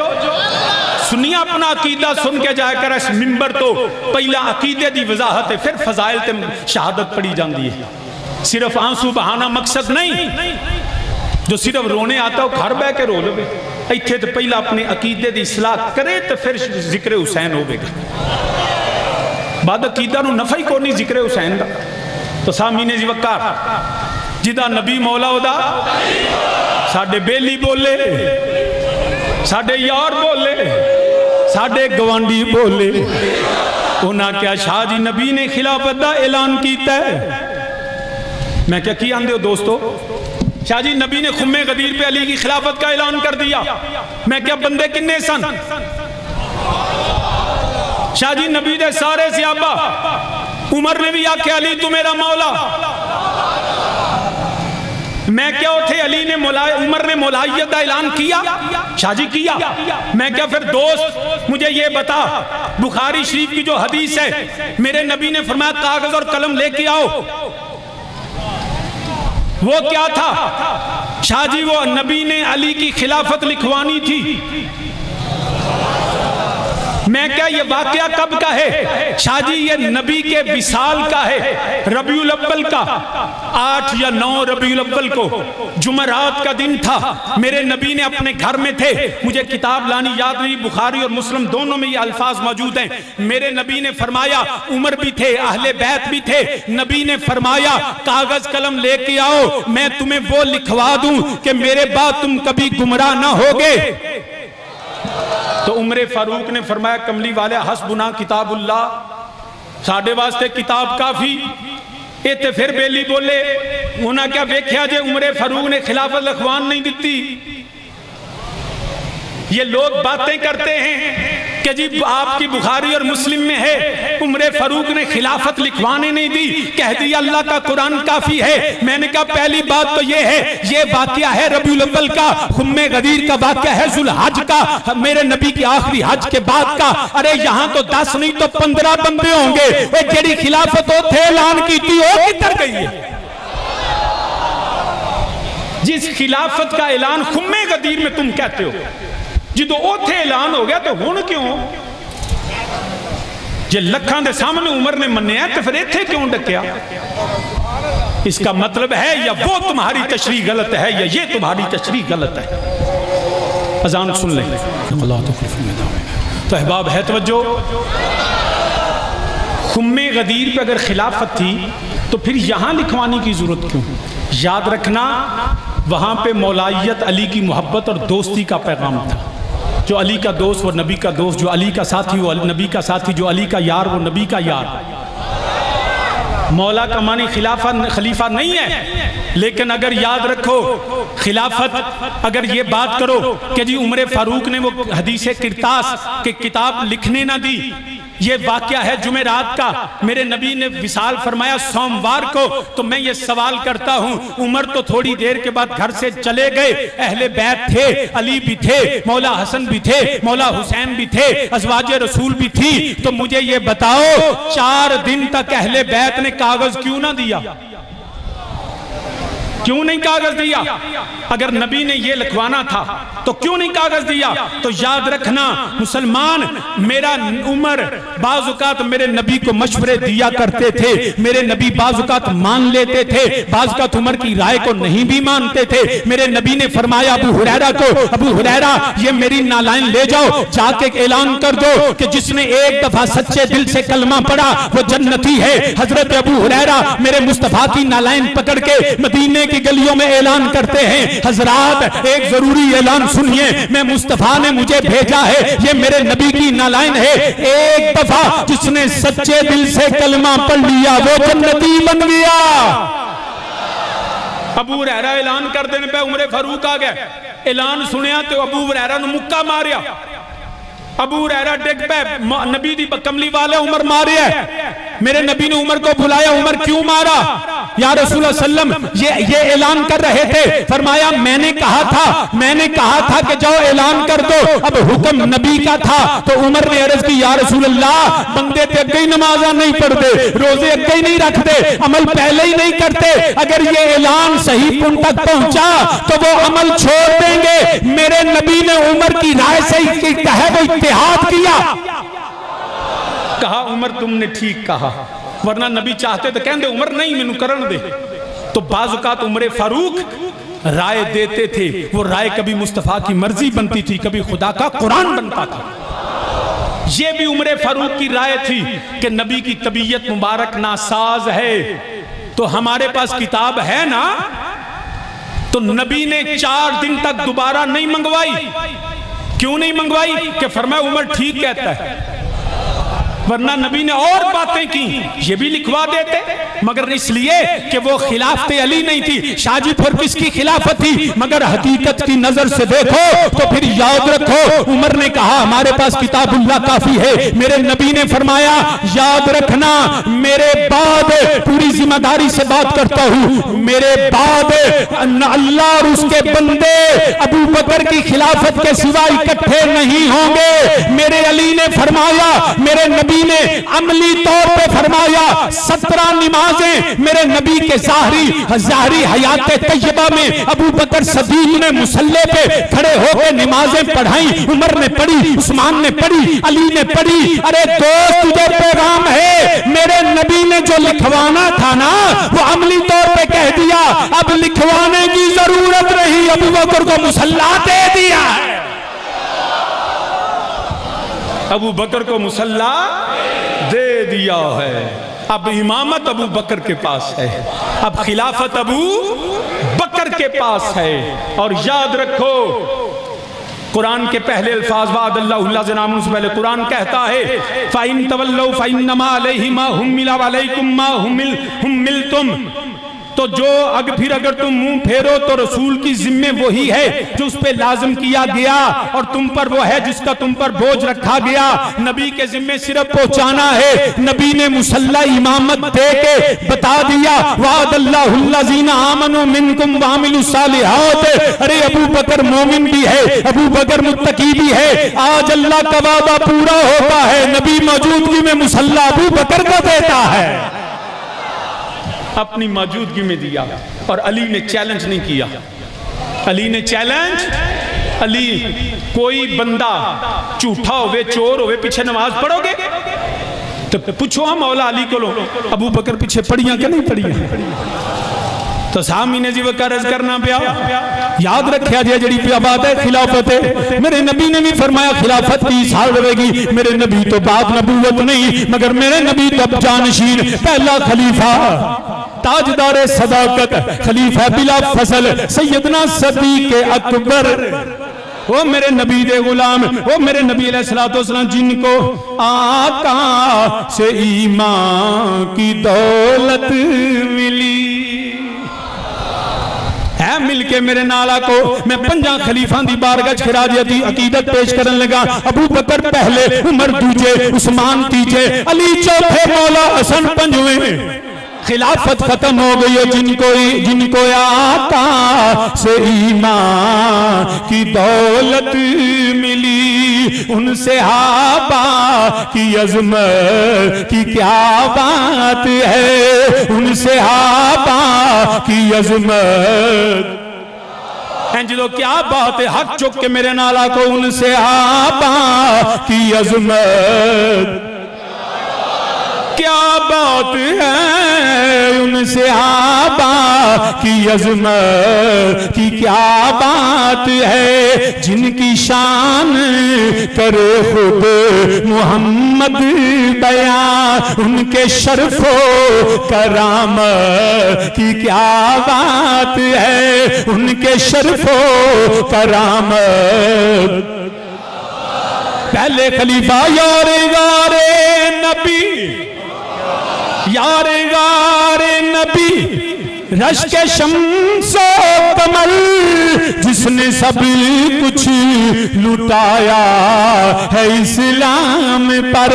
सुनिया। अपना अकीदा सुन के जाया कर इस मिंबर तो पहला अकीदे की वजाहत है, फिर फजाइल ते शहादत पढ़ी जाती है। सिर्फ आंसू बहाना मकसद नहीं, जो सिर्फ रोने आता हो घर बह के रो लो। इत्थे तो पहला अपने अकीदे की इसलाह करे तो फिर जिक्र हुसैन होगा। बाद अकीदा नू नफा ही कोई नहीं जिक्र हुसैन का। तो सामीने जी वकार जिदा नबी मौला ओदा साडे बेली बोले, साडे यार बोले, साडे गवांडी बोले। उन्हें क्या शाह जी नबी ने खिलाफत का ऐलान किया है। मैं क्या की आंदे हो दोस्तों, शाह जी नबी ने खुम्मे गदीर पे अली की खिलाफत का ऐलान कर दिया। मैं क्या बंदे किन्ने सन? शाह जी नबी दे सारे सहाबा, उमर ने भी आख्या अली तू मेरा मौला। मैं क्या उठे अली ने उमर ने मौलाइयत का ऐलान किया? शाह जी किया। मैं क्या फिर दोस्त मुझे ये बता, बुखारी शरीफ की जो हदीस है मेरे नबी ने फरमाया कागज और कलम लेके आओ, वो क्या था? शाह जी वो नबी ने अली की खिलाफत लिखवानी थी। मैं क्या ये वाकया कब का है? शाह जी ये नबी के विसाल का है, रबीउल अव्वल का 8 या 9 रबीउल अव्वल को जुमरात का दिन था। मेरे नबी ने अपने घर में थे, मुझे किताब लानी याद नहीं, बुखारी और मुस्लिम दोनों में ये अल्फाज मौजूद हैं। मेरे नबी ने फरमाया, उमर भी थे, अहले बैत भी थे, नबी ने फरमाया कागज कलम लेके आओ, मैं तुम्हें वो लिखवा दूं कि मेरे बाद तुम कभी गुमराह ना होगे। तो उमर फारूक ने फरमाया कमली वाले हसबुना किताबुल्लाह, साडे वास्ते किताब काफी। इत्थे फिर बेली बोले, उन्हें क्या वेख्या जे उमर फारूक ने खिलाफत लिखवान नहीं दी। ये लोग बातें करते हैं कि जी आपकी बुखारी और मुस्लिम में है उमर फारूक ने खिलाफत लिखवाने नहीं दी, कह दिया अल्लाह का कुरान काफी है। मैंने कहा पहली बात तो ये है, ये वाकया है रबीउल अव्वल का, खुम्मे गदीर का वाकया है जुल हज का, मेरे नबी की आखिरी हज के बाद का। अरे यहाँ तो 10 नहीं तो 15 बंदे होंगे। जेड़ी खिलाफत थे ऐलान की थी वो किधर गई है? जिस खिलाफत का ऐलान खुम्मे गदीर में तुम कहते हो, जो उथे ऐलान हो गया तो हुण क्यों? जे लखां दे सामने उमर ने मन्निया तो फिर इत्थे क्यों डकिया? इसका मतलब है या वो तुम्हारी तशरीह गलत है या ये तुम्हारी तशरीह गलत है। अजान सुन लें। तो अहबाब है तवज्जो, खुम्मे गदीर पे अगर खिलाफत थी तो फिर यहाँ लिखवाने की ज़रूरत क्यों? याद रखना वहाँ पे मौलाइयत अली की मोहब्बत और दोस्ती का पैगाम था। जो अली का दोस्त वो नबी का दोस्त, जो अली का साथी वो नबी का साथी, जो अली का यार वो नबी का यार। मौला का मानी खलीफा नहीं है, लेकिन अगर याद रखो खिलाफत, अगर ये बात करो कि जी उमर फारूक ने वो हदीस किरतास के किताब लिखने ना दी, ये वाक़या है जुमेरात का, मेरे नबी ने विसाल फरमाया सोमवार को, तो मैं ये सवाल करता हूँ उमर तो थोड़ी देर के बाद घर से चले गए, अहले बैत थे, अली भी थे, मौला हसन भी थे, मौला हुसैन भी थे, अज़वाजे रसूल भी थी, तो मुझे ये बताओ 4 दिन तक अहले बैत ने कागज क्यों ना दिया? क्यों नहीं कागज दिया? अगर नबी ने ये लिखवाना था तो क्यों नहीं कागज दिया? तो याद रखना मुसलमान, मेरा उमर बाज़-औक़ात मेरे नबी को मशवरे दिया करते थे, मेरे नबी बाज़-औक़ात मान लेते थे, बाज़-औक़ात उमर की राय को नहीं भी मानते थे। मेरे नबी ने फरमाया अबू हुरैरा को, अबू हुरैरा ये मेरी नालाइन ले जाओ, जाके ऐलान कर दो कि जिसने एक दफा सच्चे दिल से कलमा पढ़ा वो जन्नती है। हजरत अबू हुरैरा मेरे मुस्तफा की नालाइन पकड़ के मदीने की गलियों में ऐलान करते हैं, हजरात एक जरूरी ऐलान सुनिए, मैं मुस्तफा ने मुझे भेजा है, ये मेरे नबी की नालाइन है, एक दफा जिसने सच्चे दिल से कलमा पढ़ लिया वो जन्नती बन गया। अबू हुरैरा ऐलान कर देने पे उमर फारूक आ गए, ऐलान सुनिया तो अबू हुरैरा ने मुक्का मारिया, अबू हुरैरा डिग पे, नबी दी कमली वाले उमर मारे है। मेरे नबी ने उमर को बुलाया, उमर क्यों मारा? या रसूलुल्लाह सल्लम ये ऐलान कर रहे थे, फरमाया मैंने कहा था कि जाओ ऐलान कर दो, अब हुक्म नबी का था। तो उमर ने अर्ज की या रसूलुल्लाह बंदे ते अगे ही नमाज़ा नहीं पढ़ते, रोजे अगे ही नहीं रखते, अमल पहले ही नहीं करते, अगर ये ऐलान सही पुन तक पहुंचा तो वो अमल छोड़ देंगे। मेरे नबी ने उमर की राय से इत्तेहाद किया, कहा उमर तुमने ठीक कहा, वरना नबी चाहते तो कहते उमर नहीं मैनू करन दे। तो बाज़-औक़ात उमर फारूक राय देते थे, वो राय कभी मुस्तफा की मर्जी बनती थी, कभी खुदा का कुरान बनता था। ये भी उमर फारूक की राय थी कि नबी की तबीयत मुबारक नासाज है, तो हमारे पास किताब है ना, तो नबी ने 4 दिन तक दोबारा नहीं मंगवाई। क्यों नहीं मंगवाई? कि फरमाया उमर ठीक कहता है, वरना नबी ने और बातें की, ये भी लिखवा देते, मगर इसलिए कि वो खिलाफत अली नहीं थी। शाजीपुर किसकी खिलाफत थी? मगर हकीकत की नजर से देखो तो फिर याद रखो उमर ने कहा हमारे पास किताबुल्लाह काफी है। मेरे नबी ने फरमाया याद रखना, मेरे बाद पूरी जिम्मेदारी से बात करता हूँ, मेरे बाद अल्लाह और उसके बंदे अबू बकर की खिलाफत के सिवा इकट्ठे नहीं होंगे। मेरे अली ने फरमाया, मेरे नबी ने अमली तौर पे फरमाया 17 नमाजें मेरे नबी के ज़ाहरी हयात तैयबा में अबू बकर सदीक ने मुसल्ले पे खड़े होकर नमाजें पढ़ाई। उमर ने पढ़ी, उस्मान ने पढ़ी, अली ने पढ़ी। अरे दोस्त तुझे पैगाम है, मेरे नबी ने जो लिखवाना था ना वो अमली तौर पे कह दिया, अब लिखवाने की जरूरत नहीं, अबू बकर को मुसल्ला दे दिया है। अबू बकर को मुसल्ला दे दिया है, अब इमामत अबू बकर के पास है, अब खिलाफत अबू बकर के पास है। और याद रखो कुरान के पहले अल्फाज वादल्लाहु ज़नामुन से पहले कुरान कहता है फ़इन तवल्लौ फ़इन्नमा अलैहि मा हुम्मिला व अलैकुम मा हुम्मिलतुम। तो जो अगर तुम मुंह फेरो तो रसूल की जिम्मे वही है जो उस पे लाजिम किया गया, और तुम पर वो है जिसका तुम पर बोझ रखा गया। नबी के जिम्मे सिर्फ पहुंचाना है। नबी ने मुसल्ला इमामत दे के बता दिया वादल्लाहुल्लज़ीना आमनु मिनकुम व अमिलुस सालिहात। अरे अबू बकर मोमिन भी है, अबू बकर मुत्तकी भी है। आज अल्लाह का वादा पूरा होता है, नबी मौजूदगी में मुसल्ला अबू बकर को देता है, अपनी मौजूदगी में दिया। और अली ने चैलेंज नहीं किया, अली ने चैलेंज, अली कोई बंदा झूठा होवे, चोर होवे, पीछे नमाज पढ़ोगे तो पूछो हम मौला अली को लो अबू बकर पीछे पढ़िया कि नहीं पढ़िया। तो सामी ने जी वो कर्ज करना पिया। याद रखिया जी जी बात है खिलाफत है, मेरे नबी ने भी फरमाया खिलाफत 30 साल रहेगी। मेरे नबी तो बात नबूवत नहीं, मगर मेरे नबी तब जानशीन पहला खलीफा ताजदार सदाकत खलीफा बिला फसल सैयदना सदीक अकबर, वो मेरे नबी दे गुलाम, वो मेरे नबी अलैहिस्सलाम जिनको आका से ईमान की दौलत मिली है। मिलके मेरे नाला को मैं 5 खलीफा दी बारगाह खिराजती अकीदत पेश करने लगा। अबू बकर पहले, उमर दूजे, उस्मान तीजे, अली चौथे, मौला हसन 5वें। खिलाफत खत्म हो गई है जिनको आका से ईमान की दौलत मिली। उनसे हाबा की अजमत की क्या बात है, उनसे हाबा की अजमत जो क्या बात है। हक चुक के मेरे नाला को उनसे हाबा की अजमत क्या बात है, उनसे आबा की अजमत की क्या बात है। जिनकी शान करे खुद मोहम्मद बयां, उनके शर्फो करामत की क्या बात है, उनके शर्फो करामत। पहले खलीफा यारे गारे नबी, यारे गारे नबी, रश के शम्सो कमल, जिसने सब कुछ लुटाया है इस्लाम पर,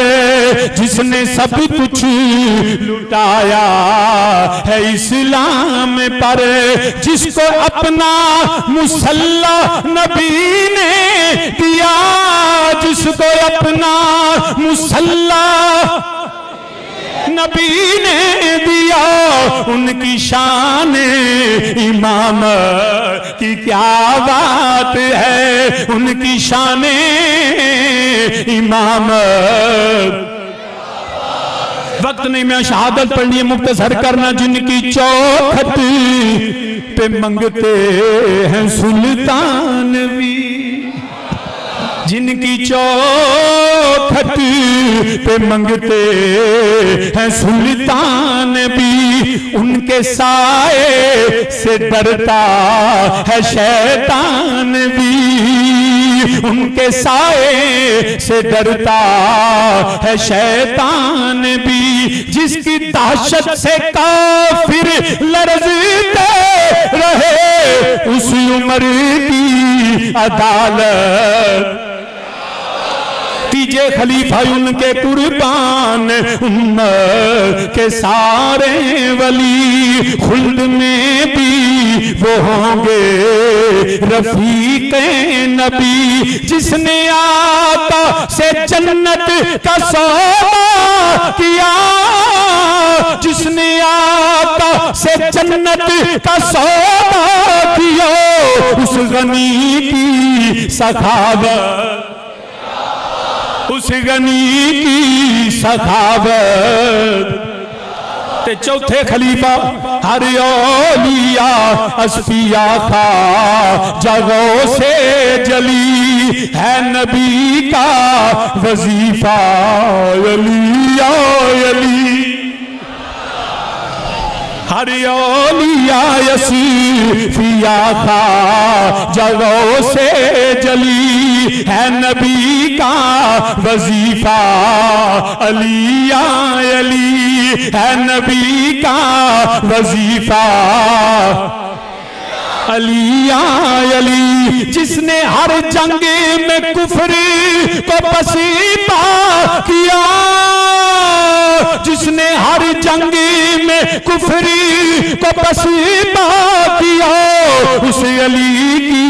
जिसने सब कुछ लुटाया है इस्लाम पर। जिसको अपना मुसल्ला नबी ने दिया, जिसको अपना मुसल्ला नबी ने दिया, उनकी शान इमाम की क्या बात है, उनकी शान इमाम। वक्त नहीं, मैं शहादत पढ़नी है, मुख्तसर करना। जिनकी चौखट पे मंगते हैं सुल्तान भी, जिनकी चौखट पे मंगते हैं सुल्तान भी, उनके साए से डरता है शैतान भी, उनके साए से डरता है शैतान भी। जिसकी दहशत से काफिर लरज़ते रहे, उस उम्र की अदालत। तीजे खलीफा उनके कुर्बान, उम्मत के सारे वली, खुल्द में भी वो होंगे रफीक़े नबी। जिसने आका से जन्नत का सौदा किया, जिसने आका से जन्नत का सौदा किया, उस गनी की सखावत, उस गनी की सखावत। ते चौथे खलीफा हर औलिया अस्फिया खा जगहों से जली, है नबी का वजीफा अली अली। हर औलिया अस्फिया खा जगहों से जली, है नबी का वजीफा अली अली, है नबी का वजीफा अली अली। जिसने हर जंग में कुफर को पसीबा किया, जिसने हर जंग में कुफरी को पसीबा किया, उस अली की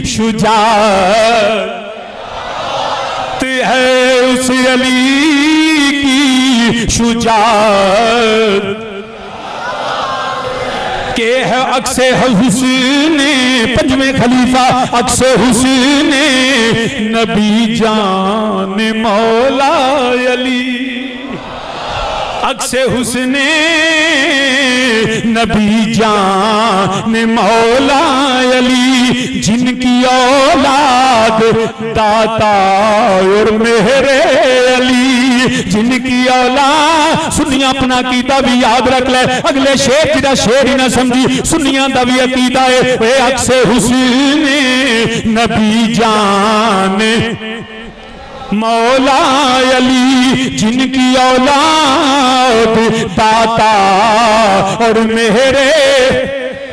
शुजाअत है, उस अली की शुजाअत के है। अक्से हुस्न पंजवें खलीफा, अक्से हुस्न नबी जान मौला अली, अक्से हुस्ने नबी जान मौला अली, जिनकी औलाद दाता और मेरे अली, जिनकी औलाद। सुनिया अपना अकीदा भी याद रख ले, अगले शेर तेरा शेर ही ना समझी, सुनिया दा भी अकीदा है। अक्से हुस्ने नबी जान मौला अली, जिनकी औलाद दाता और मेरे,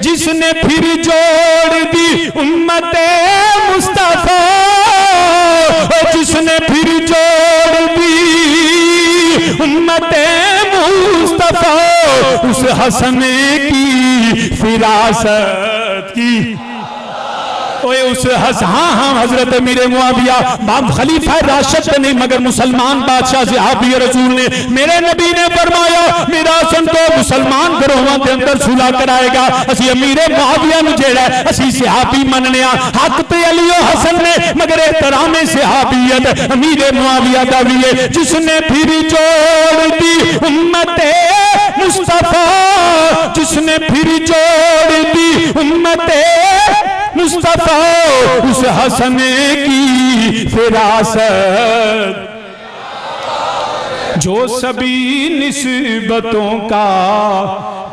जिसने फिर जोड़ दी उम्मते मुस्तफा, जिसने फिर जोड़ दी उम्मते मुस्तफा, उस हसन की फिरासत की। ओए उस हाँ हजरत मीरे मुआविया खलीफा राशिद नहीं मगर मुसलमान बादशाह सहाबी रसूल ने, मेरे नबी ने फरमाया मेरा हसन तो मुसलमान घरों के अंदर सुलह कराएगा। असी अमीरे मुआविया नु जेड़ा असी सहाबी मनने आ, हक ते अली ओ हसन ने मगर एहतराम सहाबियत अमीरे मुआविया दा भी है। जिसने फिर जोड़ दी उम्मते मुस्तफा, जिसने फिर जोड़ दी उम्मते मुस्तफा, उस हसन की फिरासत, जो सभी निस्बतों का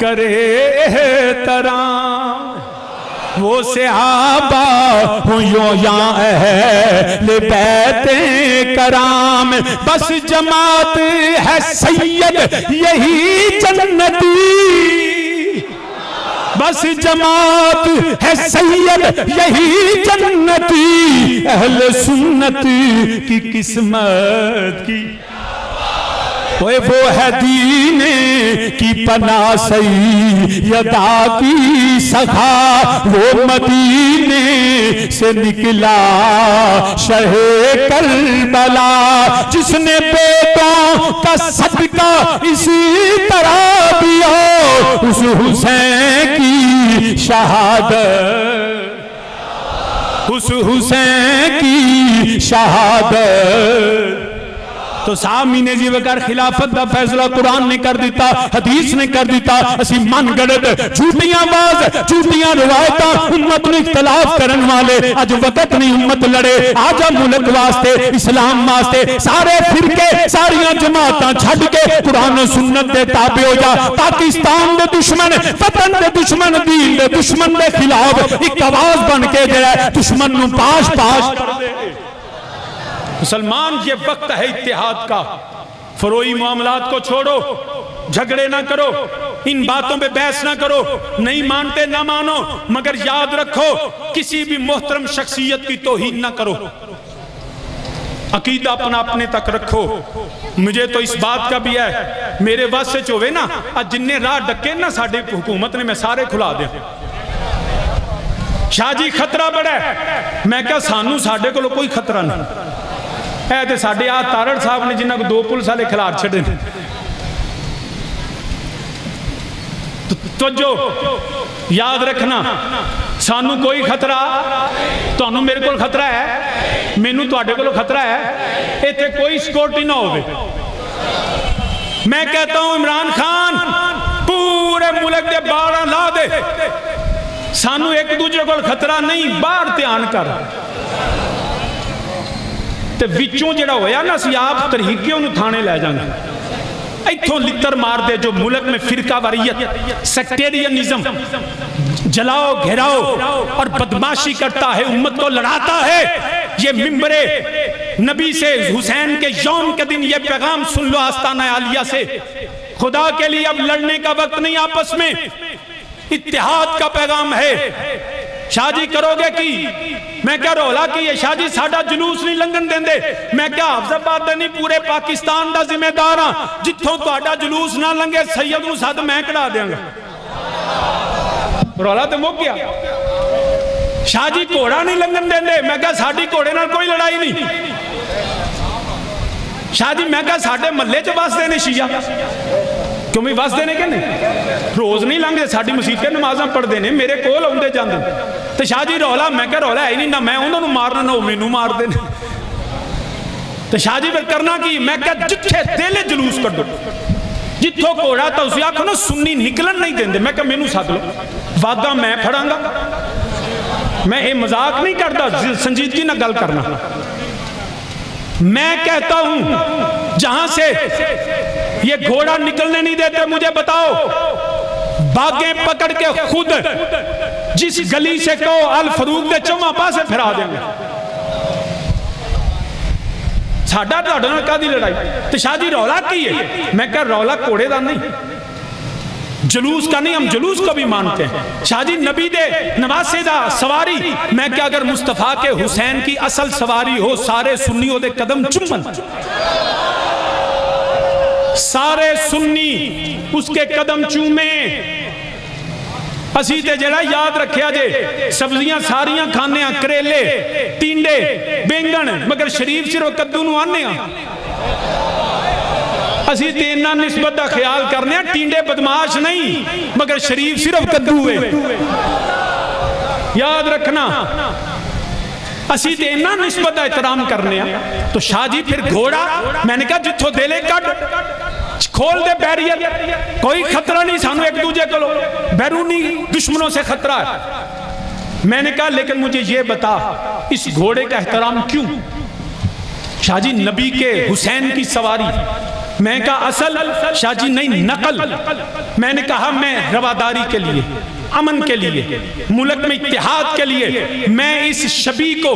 करे एहतराम, वो सहाबा हो या अहले बैते कराम। बस जमात है सैयद यही जन्नती, बस जमात है सैयद यही जन्नती, अहले सुन्नत की किस्मत की। वो है दीने की पना सैयदा की सखा, वो मदीने से निकला शहे करबला, जिसने बेटों का सदका इसी तरह दिया, उस हुसैन की शहादत, उस हुसैन की शहादत। तो सामीने जी वकार खिलाफत का फैसला कुरान ने कर दिता, हदीस ने कर दिता। असी मन गढ़त झूठियां बाज झूठियां रिवायत उम्मत में इख्तलाफ करने वाले अज वक्त नहीं उम्मत लड़े। आजा मुल्क वास्ते इस्लाम वास्ते सारे फिरके सारियां जमातां छड़ के कुरान सुन्नत दे ताबे हो जा। पाकिस्तान दे दुश्मन, वतन दे दुश्मन, दीन दे दुश्मन दे खिलाफ एक आवाज बन के जरा दुश्मन नूं पाश पाश कर दे। मुसलमान ये वक्त है इत्तेहाद का। फरोई मामलात को छोड़ो, झगड़े ना करो, इन बातों पे बहस ना करो, नहीं मानते ना मानो, मगर याद रखो किसी भी मोहतरम शख्सियत की तौहीन ना करो। अकीदा अपना अपने तक रखो। मुझे तो इस बात का भी है, मेरे बस से चोवे ना जिन्ने राह डके ना साडी हुकूमत ने मैं सारे खुला दे। शाह जी खतरा बड़ा है, मैं क्या सानू साडे कोल कोई खतरा नहीं। ऐ ते साडे आ तारड़ साहब ने जिन्हां को 2 पुलिस वाले खिलार छड़े ने। तो जो याद रखना सानू कोई खतरा, तुहानू मेरे को खतरा है, मैनू तुहाडे कोल खतरा है, इत्थे कोई सिक्योरिटी ना होवे। मैं कहता हूं इमरान खान पूरे मुल्क दे बाड़ा ला दे, सानू एक दूजे को खतरा नहीं, बाहर ध्यान कर। ते विचों जिहड़ा होया ना असीं आप तरीके उन्हें थाने लै जांगे। इत्थों लित्तर मार दे जो मुल्क में फिरका वारियत, सेक्टेरियनिज्म, जलाओ घेराओ और बदमाशी करता है, उम्मत को लड़ाता है। ये मिंबरे नबी से हुसैन के यौम के दिन ये पैगाम सुन लो आस्ताना आलिया से, खुदा के लिए अब लड़ने का वक्त नहीं, आपस में इत्तेहाद का पैगाम है। शादी करोगे कि मैं क्या रोला कि ये शादी साडा जुलूस नहीं लंघन देंदे। मैं क्या हाफजाबाद दा नहीं पूरे पाकिस्तान दा जिम्मेदार हां। जिथों तुहाडा जुलूस ना लंघे सैयद नूं सद मैं कढ़ा देंगा। रोला तो मुक गया। शाह जी घोड़ा नहीं लंघन देंदे, मैं क्या साडी घोड़े नाल कोई लड़ाई नहीं। शाह जी मैं क्या साडे महल्ले च बसदे ने शिया, क्यों भी बसदे ने कि नहीं, रोज नहीं लंघदे, साडी मसीत के नमाज़ां पढ़दे ने, मेरे कोल आउंदे जांदे। ते शाह जी रौला, मैं क्या रौला है ही नहीं, ना मैं उन्होंने मारना ना वो मैनू मारदे ने। ते शाह जी फिर करना की, मैं क्या जिथे दिल जुलूस कड्डो, जिथों घोड़ा तो उसे आखो ना सुन्नी निकलन नहीं देंगे। मैं मैनू सद लो, वागा मैं फड़ांगा। मैं ये मजाक नहीं करता, संजीदगी ना गल करना। मैं कहता हूं जहां से ये घोड़ा निकलने नहीं देते, मुझे बताओ, बागें पकड़ के खुद जिस गली से कहो अल फरूक दे चौमा पासे फिरा देंगे। साडा तुहाडे नाल कादी लड़ाई? तो शाह जी रौला की है? मैं कह रौला घोड़े का नहीं, जुलूस का नहीं, हम जुलूस को भी मानते हैं। शाह जी नबी दे नवासे दा सवारी। मैं क्या अगर मुस्तफा के हुसैन की असल सवारी हो, सारे सुन्नी ओदे कदम चुम्मन, सारे सुन्नी उसके कदम चूमे। असी ते जरा याद रखिया जे सब्जियां सारियां खाने, करेले, टिंडे, बैंगन, मगर शरीफ सिर्फ कद्दू नूं आने। असी ते इन्ना निस्बत का ख्याल करने, टिंडे बदमाश नहीं मगर शरीफ सिर्फ कद्दू है। याद रखना, असी ते इन्ना निस्बत का एहतराम करने। तो शाह जी फिर घोड़ा, मैंने कहा जिथों दिले कट खोल दे बैरियर, कोई खतरा नहीं सानू एक दूजे को, बैरूनी दुश्मनों से खतरा है। मैंने कहा लेकिन मुझे ये बता इस घोड़े का एहतराम क्यों? शाह जी नबी के हुसैन की सवारी। मैं कहा असल? शाह जी नहीं, नकल। मैंने कहा मैं रवादारी के लिए, अमन के लिए, मुल्क में इत्तेहाद के लिए मैं इस शबी को,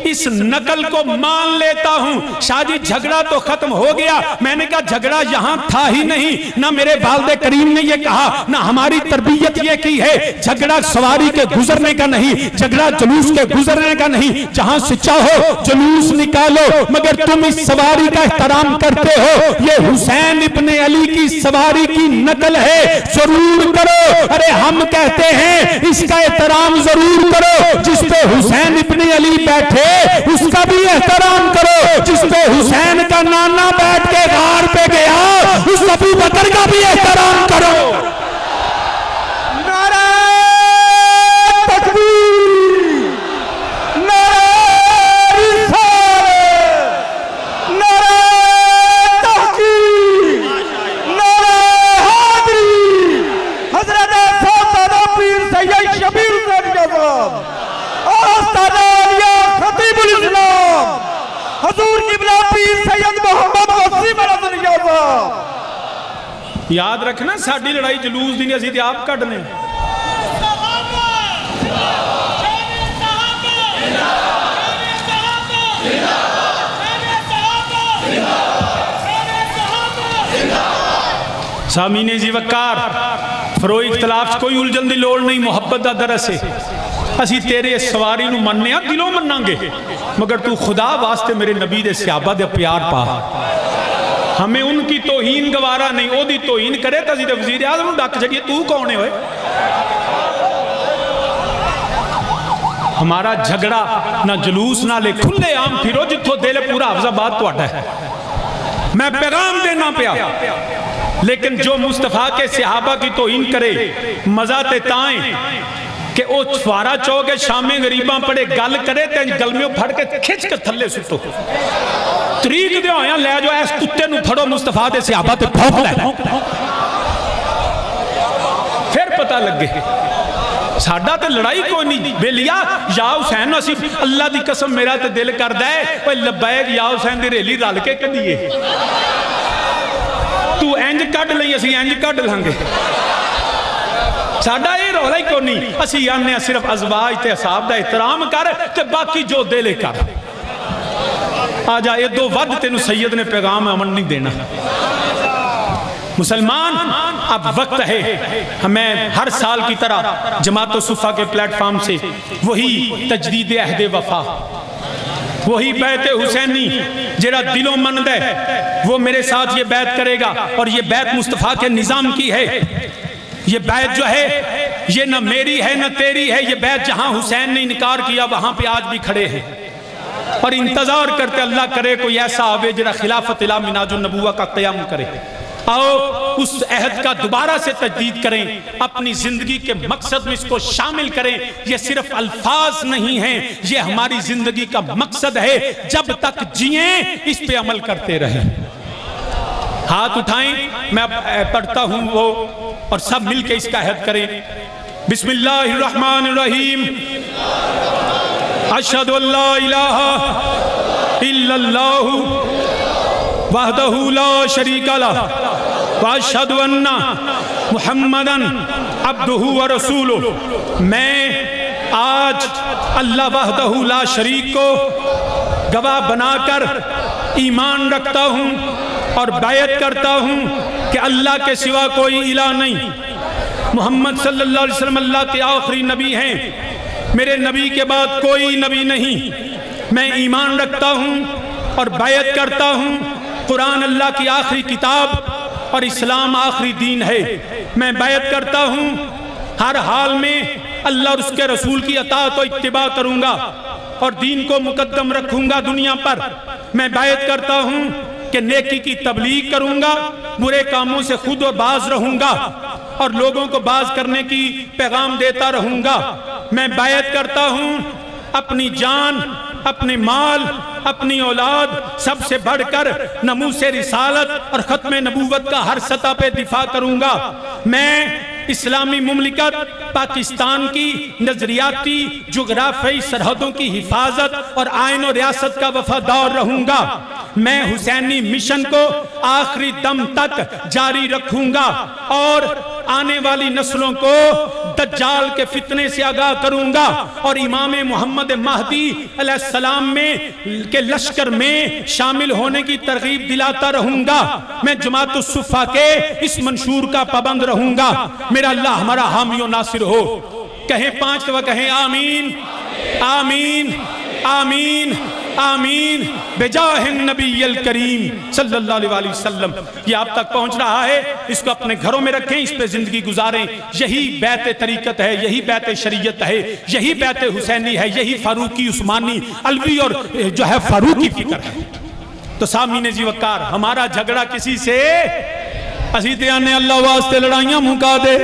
इस नकल को मान लेता हूं। शाह जी झगड़ा तो खत्म हो गया। मैंने कहा झगड़ा यहां था ही नहीं, ना मेरे वालिद करीम ने यह कहा, ना हमारी तरबियत यह की है। झगड़ा सवारी के गुजरने का नहीं, झगड़ा जुलूस के गुजरने का नहीं। जहां से चाहो जुलूस निकालो, मगर तुम इस सवारी का एहतराम करते हो। ये हुसैन इब्ने अली की सवारी की नकल है, जरूर करो। अरे हम कहते हैं इसका एहतराम जरूर करो। जिस पे हुसैन इब्ने अली बैठे उसका भी एहतराम करो। जिस पे हुसैन का नाना बैठ के गार पे गया उस अबू बकर का भी एहतराम करो। नारा तकबीर, नारा रिसालत, नारा तहकीक, नारा हैदरी। हजरत पीर सैयद शबीर हुसैन खतीबुल इस्लाम हुजूर किबला पीर सैयद मोहम्मद वसीम साहब। याद रखना साडी लड़ाई जुलूस दी नहीं, असीं ते आप कढने। सामीने जी वकार, फरोई इख्तलाफ कोई उलझन की लोड़ नहीं, मुहब्बत का दरस है। असी तेरे सवारी नूं मन्ने आ, दिलों मन्नांगे, मगर तू खुदा वास्ते मेरे नबी दे सहाबा दे प्यार पा। हमें उनकी तौहीन गवारा नहीं, ओदी तौहीन करे तो असीं ते वज़ीर आज़म नूं डक छड़िए। तू कौन है ओए? हमारा झगड़ा ना जुलूस ना ले, खुले आम फिरो जिथों दिल पूरा हफ्जाबाद तुहाडा है। मैं पैगाम देना पिया, लेकिन जो मुस्तफा के सहाबा की तौहीन करे मजा ते ताए कि ओ छुआरा चौके शामे गरीबा पड़े गल करे ते गलमियों फड़ के खिंच के थल्ले सुटो। तरीक दे होया ले जाओ, इस कुत्ते नूं फड़ो मुस्तफा दे सहाबा ते भौंक ले, फिर पता लगे। साडा ते लड़ाई कोई नहीं बेलिया। या हुसैन असी अल्लाह दी कसम मेरा ते दिल करदा है ओए लब्बैक या हुसैन दी रेली रल के कढीए। तू इंज कढ लई, असी इंज कढ लांगे। साडा ये रौला ही कोई नहीं। असी आने सिर्फ अज़वाज ते असाब दा एहतराम कर ते बाकी जो दिल कर। आ जा, एदो वध तेनू सैयद ने पैगाम अमन नहीं देना। मुसलमान अब वक्त है, हमें हर साल की तरह जमात सुफ़ा के प्लेटफॉर्म से वही तजदीद अहद वफा, वही बैत हुसैनी जेरा दिलों मन दे वो मेरे साथ ये बैत करेगा। और ये बैत मुस्तफ़ा के निज़ाम की है। ये बैत जो है ये न मेरी है न तेरी है। ये बैत जहां हुसैन ने इनकार किया वहां पे आज भी खड़े हैं और इंतजार करते अल्लाह करे कोई ऐसा आवे जरा खिलाफत इला मिनाजुन नबुव्वा का क़याम करे। आओ उस अहद का दोबारा से तजदीद करें, अपनी जिंदगी के मकसद में इसको शामिल करें। ये सिर्फ अल्फाज नहीं है, ये हमारी जिंदगी का मकसद है। जब तक जिए इस पे अमल करते रहें। हाथ उठाएं, मैं पढ़ता हूं वो, और सब मिलके इसका अहद करें। बिस्मिल्लाहिर्रहमानिर्रहीम। अशहदु अल्ला इलाहा इल्लल्लाहु वहदहु ला शरीका लह व अशहदु अन्ना मुहम्मदन अब्दुहु व रसूलुहु। मैं आज अल्लाह वहदहु ला शरीक को गवाह बनाकर ईमान रखता हूँ और बैत करता हूँ कि अल्लाह के सिवा कोई इलाह नहीं, मोहम्मद सल्लल्लाहु अलैहि वसल्लम अल्लाह के आखिरी नबी हैं, मेरे नबी के बाद कोई नबी नहीं। मैं ईमान रखता हूँ और बैत करता हूँ कुरान अल्लाह की आखिरी किताब और इस्लाम आखिरी दीन है। मैं बैत करता हूँ हर हाल में अल्लाह और उसके रसूल की अताअत और इत्तिबा करूँगा और दीन को मुकद्दम रखूँगा दुनिया पर। मैं बैत करता हूँ कि नेकी की तबलीग करूँगा, बुरे कामों से खुद और बाज रहूँगा और लोगों को बाज करने की पैगाम देता रहूँगा। मैं बैत करता हूँ अपनी जान, अपने माल, अपनी औलाद सबसे बढ़कर नमूसे रिसालत और खत्म नबूवत का हर सतह पे दिफा करूँगा। मैं इस्लामी मुमलिकत पाकिस्तान की नजरियाती जोग्राफी सरहदों की हिफाजत और आइन और रियासत का वफादार रहूँगा। मैं हुसैनी मिशन को आखिरी दम तक जारी रखूँगा और आने वाली नस्लों को दज्जाल के फितने से आगाह करूँगा और इमाम मोहम्मद महदी अलैहिस्सलाम में के लश्कर में शामिल होने की तरगीब दिलाता रहूँगा। मैं जमातुस सुफ़ा के इस मंशूर का पाबंद रहूँगा। मेरा अल्लाह हमारा हामी और नासिर हो। कहें 5 दफा कहें आमीन आमीन आमीन आमीन बेजाहिन नबीयल करीम सल्लल्लाहु अलैहि वसल्लम। ये आप तक पहुंच रहा है, इसको अपने घरों में रखें, इस पे जिंदगी गुजारें। यही बैत तरीकत है, यही बैत शरीयत है, यही बैत हुसैनी है, यही फारूकी उस्मानी अलवी और जो है फारूकी फिक्र है। तो सामीने जी वकार, हमारा झगड़ा किसी से असी ते आने अल्लाह वास्ते लड़ाइयां मुका दे।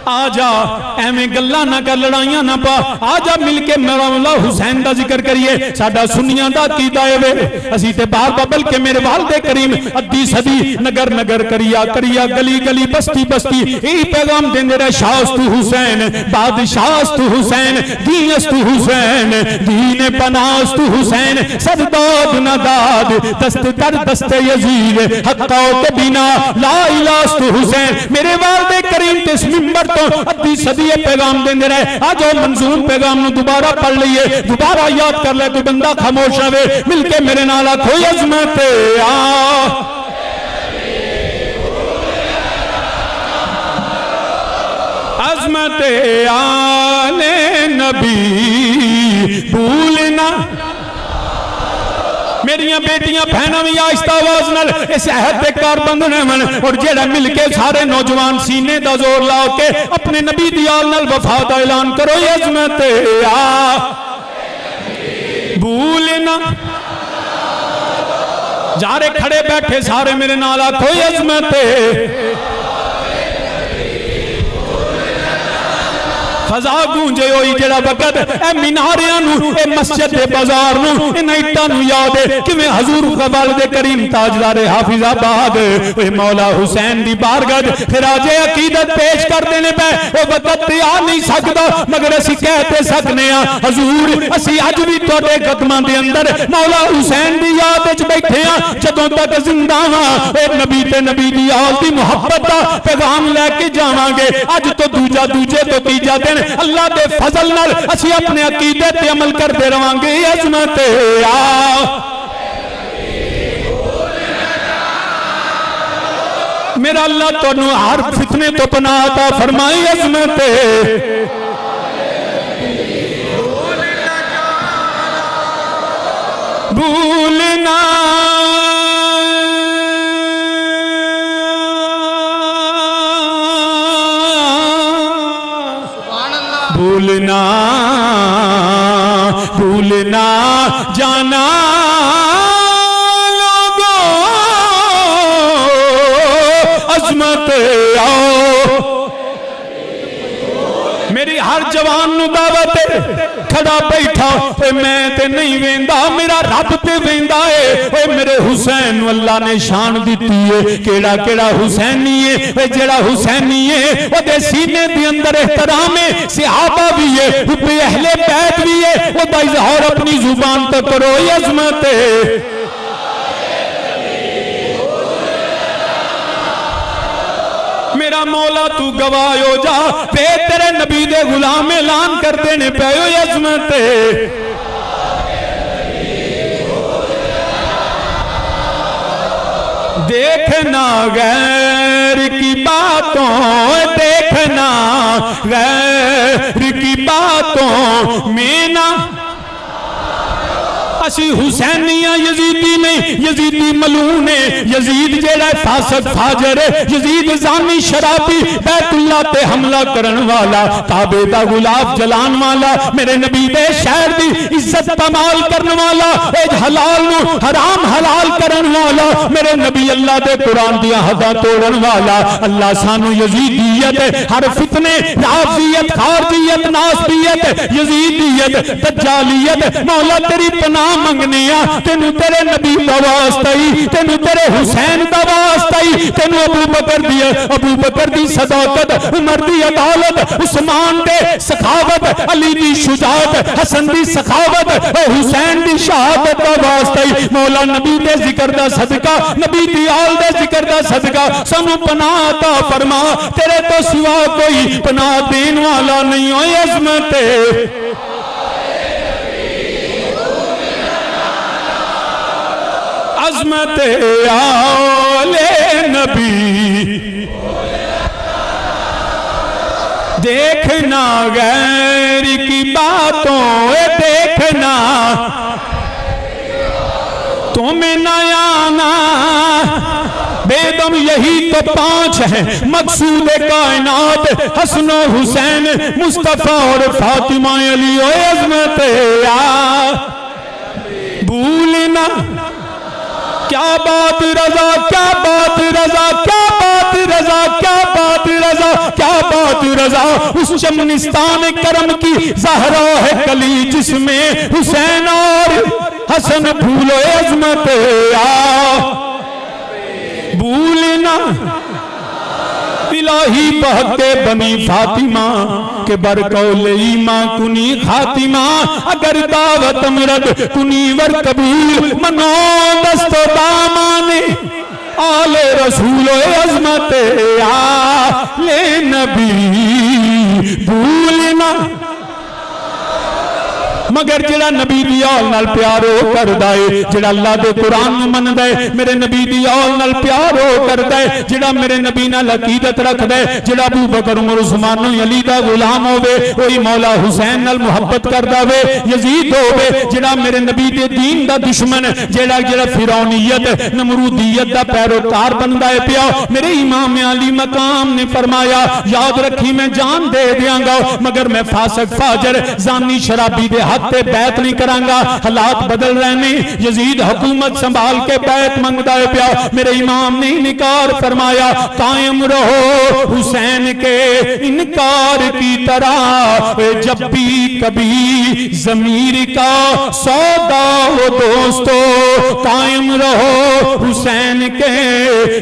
आजा एवं गल्ला ना कर, लड़ाइयां ना पा, आजा मिलके मौला हुसैन का जिक्र करिए। साडा सुन्नियां दा कीदा है वे, असी ते बार बबल के मेरे वालिद करीम अद्धी सदी नगर नगर करिया करिया गली गली बस्ती बस्ती यही पैगाम देंदे रहे, शास्तु हुसैन बादशाहस्तु हुसैन दीनस्तु हुसैन दीन पनास्तु हुसैन सददाद नदाद दस्त कर दस्त यजीद हक्का के बिना ला इलास्तु हुसैन। मेरे वालिद करीम ते इस मिंबर तो अद्धी सदी पैगाम देंदे रहे। आज मंजूर पैगाम नु दोबारा पढ़ लीए, दोबारा याद कर ले। कोई बंदा खामोश रहे, मिलके मेरे नाल आखो अज़मत आ अज़मत आले नबी भूलना। मेरिया बेटियां बहना भी आहिस्ता आवाज नाल इस अहद दे कार बंधने मन और जेड़ा मिलके सारे नौजवान सीने दा जोर ला के अपने नबी दी आल नाल वफा दा ऐलान करो, अज़मत आ भूलना। जारे खड़े बैठे सारे मेरे नाल आखो अज़मत फजा गूंजे होई जेड़ा वक्त ए मीनारियां नु ए मस्जिद दे बाजार नु इन इट्टां नु याद है किवें हजूर वालिद करीम ताजदार हाफिजाबाद ओए मौला हुसैन दी बारगाह खिराजे अकीदत पेश कर देने पे ओ वक्त आ नहीं सकदा, मगर असी कहते सकने आ हजूर असी अज भी तुहाडे कदमां दे अंदर मौला हुसैन दी याद विच बैठे आ। जदों तक जिंदा हां ए नबी ते नबी दी आल दी मुहब्बत दा पैगाम लेके जावांगे। अज तो दूजा दूजे तो तीजा दिन अल्लाह दे फजल नाल असी अपने अकीदे ते अमल करते रहांगे। अज़मत आ मेरा अल्लाह तुहानू हर फितने तो पनाह अता फरमाए। अज़मत भूलना भूलना भूलना जाना लोगों अज़मत आओ। मेरी हर जवान नु दावत है खड़ा बैठा मैं ते नहीं वेंदा मेरा रब ते वेंदा है मेरे हुसैन अल्लाह ने शान दी है केड़ा केड़ा हुसैनी है जेड़ा हुसैनी है ओदे सीने दे अंदर एहतराम है सहाबा भी है अहले बैत भी है ओदा इजहार अपनी जुबान तो करो अजमत है मेरा मौला तू गवाह हो जा पे तेरे नबी दे गुलाम ऐलान कर देने पे अजमत देखना गैर की बातों देखना गैर की बातों में ना असी हुसैनिया यजीदी नहीं यजीदी मलून है यजीद जेड़ा फासक फाजर है यजीद जानी शराबी बैतुल्लाह ते हमला करन वाला काबे दा गुलाब जलान वाला मेरे नबी दे शहर दी इज्जत तमाल करन वाला ए हलाल नु हराम हलाल करन वाला मेरे नबी अल्लाह दे कुरान दी हदा तोड़न वाला अल्लाह सानू यजीदियत हर फितने राफियत खारजियत नासबियत यजीदियत दज्जालियत मौला तेरी पनाह मंगने तेनू तेरे नबी दा वास्ता ही तेनू तेरे हुसैन दा वास्ता ही तेनू अबू बकर दी सदाकत उमर दी अदालत उस्मान दे सखावत अली दी शुजाअत हसन दी सखावत हुसैन दी शहादत दा वास्ता ही मौला नबी दे जिक्र दा सदका नबी दी आल दे जिक्र दा सदका सानू पनाह अता फरमा तेरे तो सिवा कोई पनाह देने वाला नहीं होए अजमत अज़मत आले नबी देखना गैर की बातों देखना तुम्हें न आना बेदम यही तो पांच है मकसूद कायनात हसन हुसैन मुस्तफा और फातिमा अली अज़मत भूलना क्या बात रजा क्या बात रजा क्या बात रजा क्या बात रजा क्या बात रजा उस चमनिस्तान करम की ज़हरा है कली जिसमें हुसैन और हसन भूलो अज़मत भूलना इलाही बहते बनी फातिमा के बरकौले ईमा कुनी खातिमा अगर दावत मरद कुनी वर कबूल मनो दस्तो दामाने आले रसूल अज़मत आले नबी भूलना मगर जेड़ा नबी दी औल नाल प्यार हो करदा है जेड़ा अल्लाह दे कुरान नु मनदा है मेरे नबी दी औल नाल प्यार हो करदा है जेड़ा मेरे नबी नाल अकीदत रखदा है जेड़ा अबू बकर उमर उस्मान अली दा गुलाम होवे ओही मौला हुसैन नाल मोहब्बत करदा वे यजीद होवे जेड़ा मेरे नबी दे दीन दा दुश्मन जेड़ा जेड़ा फिरौनियत नमरूदियत दा पैरोकार बनदा है पिया मेरे इमाम अली मकाम ने फरमाया याद रखी मैं जान दे देंगा मगर मैं फासिक फाजर जानी शराबी दे ते बैत नहीं करांगा हालात बदल रहे ने यजीद हुकूमत संभाल के बैत मंगदा है पिया मेरे इमाम ने इनकार फरमाया कायम रहो हुसैन के इनकार की तरह जब भी कभी जमीर का सौदा हो दोस्तों कायम रहो हुसैन के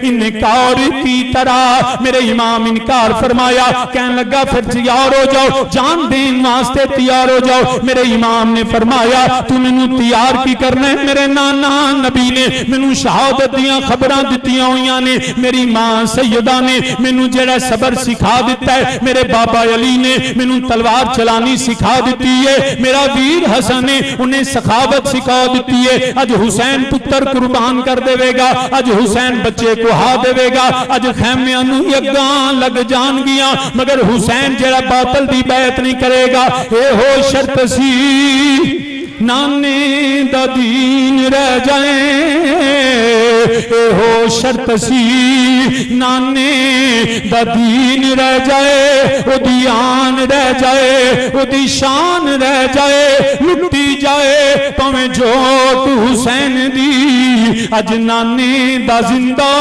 इनकार की तरह मेरे इमाम इनकार फरमाया कहने लगा फिर तैयार हो जाओ जान देने वास्ते तैयार हो जाओ मेरे इमाम ने फरमाया तू मैनू तैयार की करना है मेरे नाना नबी ने मैनू शहादत दियां खबरां दित्तियां हुईयां ने मेरी मां सैयदा ने मैनू जेड़ा सबर सिखा दिता है मेरे बाबा अली ने मैनू तलवार चलानी सिखा दी है मेरा वीर हसन ने उन्हें सखावत सिखा दी है अज हुसैन पुत्र कुर्बान कर देवेगा अज हुसैन बच्चे को हा देवेगा अज खैमियां नू अग्गां लग जाणगियां मगर हुसैन जेड़ा बातल दी बैत नहीं करेगा ए हो शर्त सी नाने दा दीन रह जाए हो शर्त सी नाने दा दीन रह जाए ओदी आन रह जाए ओदी शान रह जाए लुटी जाए भावें जोत हुसैन दी अज नाने दा जिंदा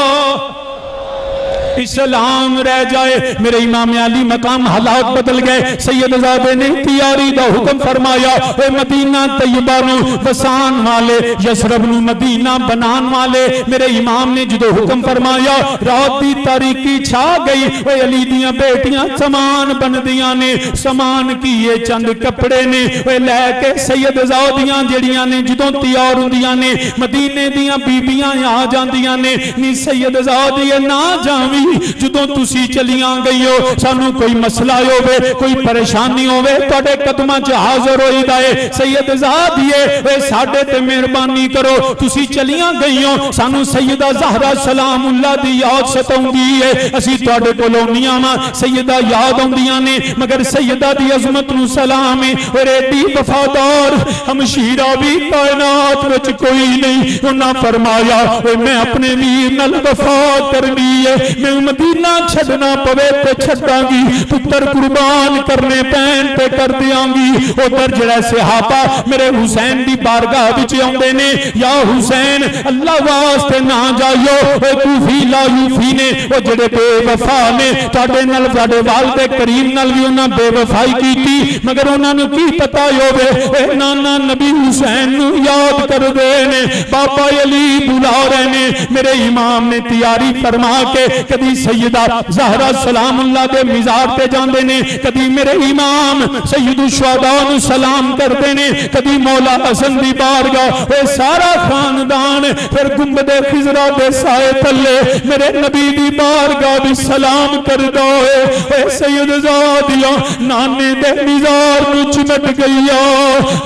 इस्लाम रह जाए। मेरे इमाम अली मकाम हालात बदल गए। सैयदजादे ने तैयारी दा हुक्म फरमाया, मदीना तैयबा नू वसान वाले, यसरब नू मदीना बनान वाले। मेरे इमाम ने जो हुक्म फरमाया, रात की तारीकी छा गई। अली दियां बेटियां समान बनदियां ने, समान की ये चंद कपड़े ने लैके सैयदजादियां जड़ियां ने जदों तैयार हुंदियां ने, मदीने दियां बीबियां आ जांदियां ने, नी सैयदजादी ना जावी, जदों तुसी चलियां गई हो, सानू कोई मसला होवे, कोई परेशानी होवे, तुहाडे कदमां च हाज़र होईदा है। सैयदजादिए वे साडे ते मेहरबानी करो, तुसी चलियां गई हो, सानू सैयदा ज़हरा सलामुल्लाह दी याद सताउंदी है। असी तुहाडे कोल औंदियां वां, सैयदा याद आउंदियां ने, मगर सैयदा दी अज़मत नू सलाम है। और एडी वफादार हमशीरा भी कायनात विच कोई नहीं। उन्हां फरमाया, मैं अपने वीर नाल वफा करनी है, मैं मदीना छड्डना पवे ते छड्डांगी, पुत्र कुर्बान करने पैन ते कर दियांगी। उधर जड़ा सहाबा मेरे हुसैन दी बारगाह विच आउंदे ने, या हुसैन अल्लाह वास्ते ना जाइयो, कूफी ला यूफी ने, ओ जड़े बेवफा ने, तुहाडे नाल तुहाडे वालिद करीम नाल भी उन्हां बेवफाई कीती, मगर उन्हां नूं की पता होवे नाना नबी हुसैन नूं याद करदे ने, बाबा अली बुला रहे ने। मेरे इमाम ने तैयारी फरमा के कदी सैयदा ज़हरा सलामुल्लाह दे मिज़ार ते जांदे ने, कदी मेरे इमाम सैयदुल शुहदा नूं सलाम करदे ने, कदी मौला हसन दी बारगाह, ए सारा खानदान फिर गुंबदे खिजरा दे साए थल्ले मेरे नबी दी बारगाह भी सलाम करदा है। ए सैयदजादियां नाने दे मिज़ार नूं चिमट गईया,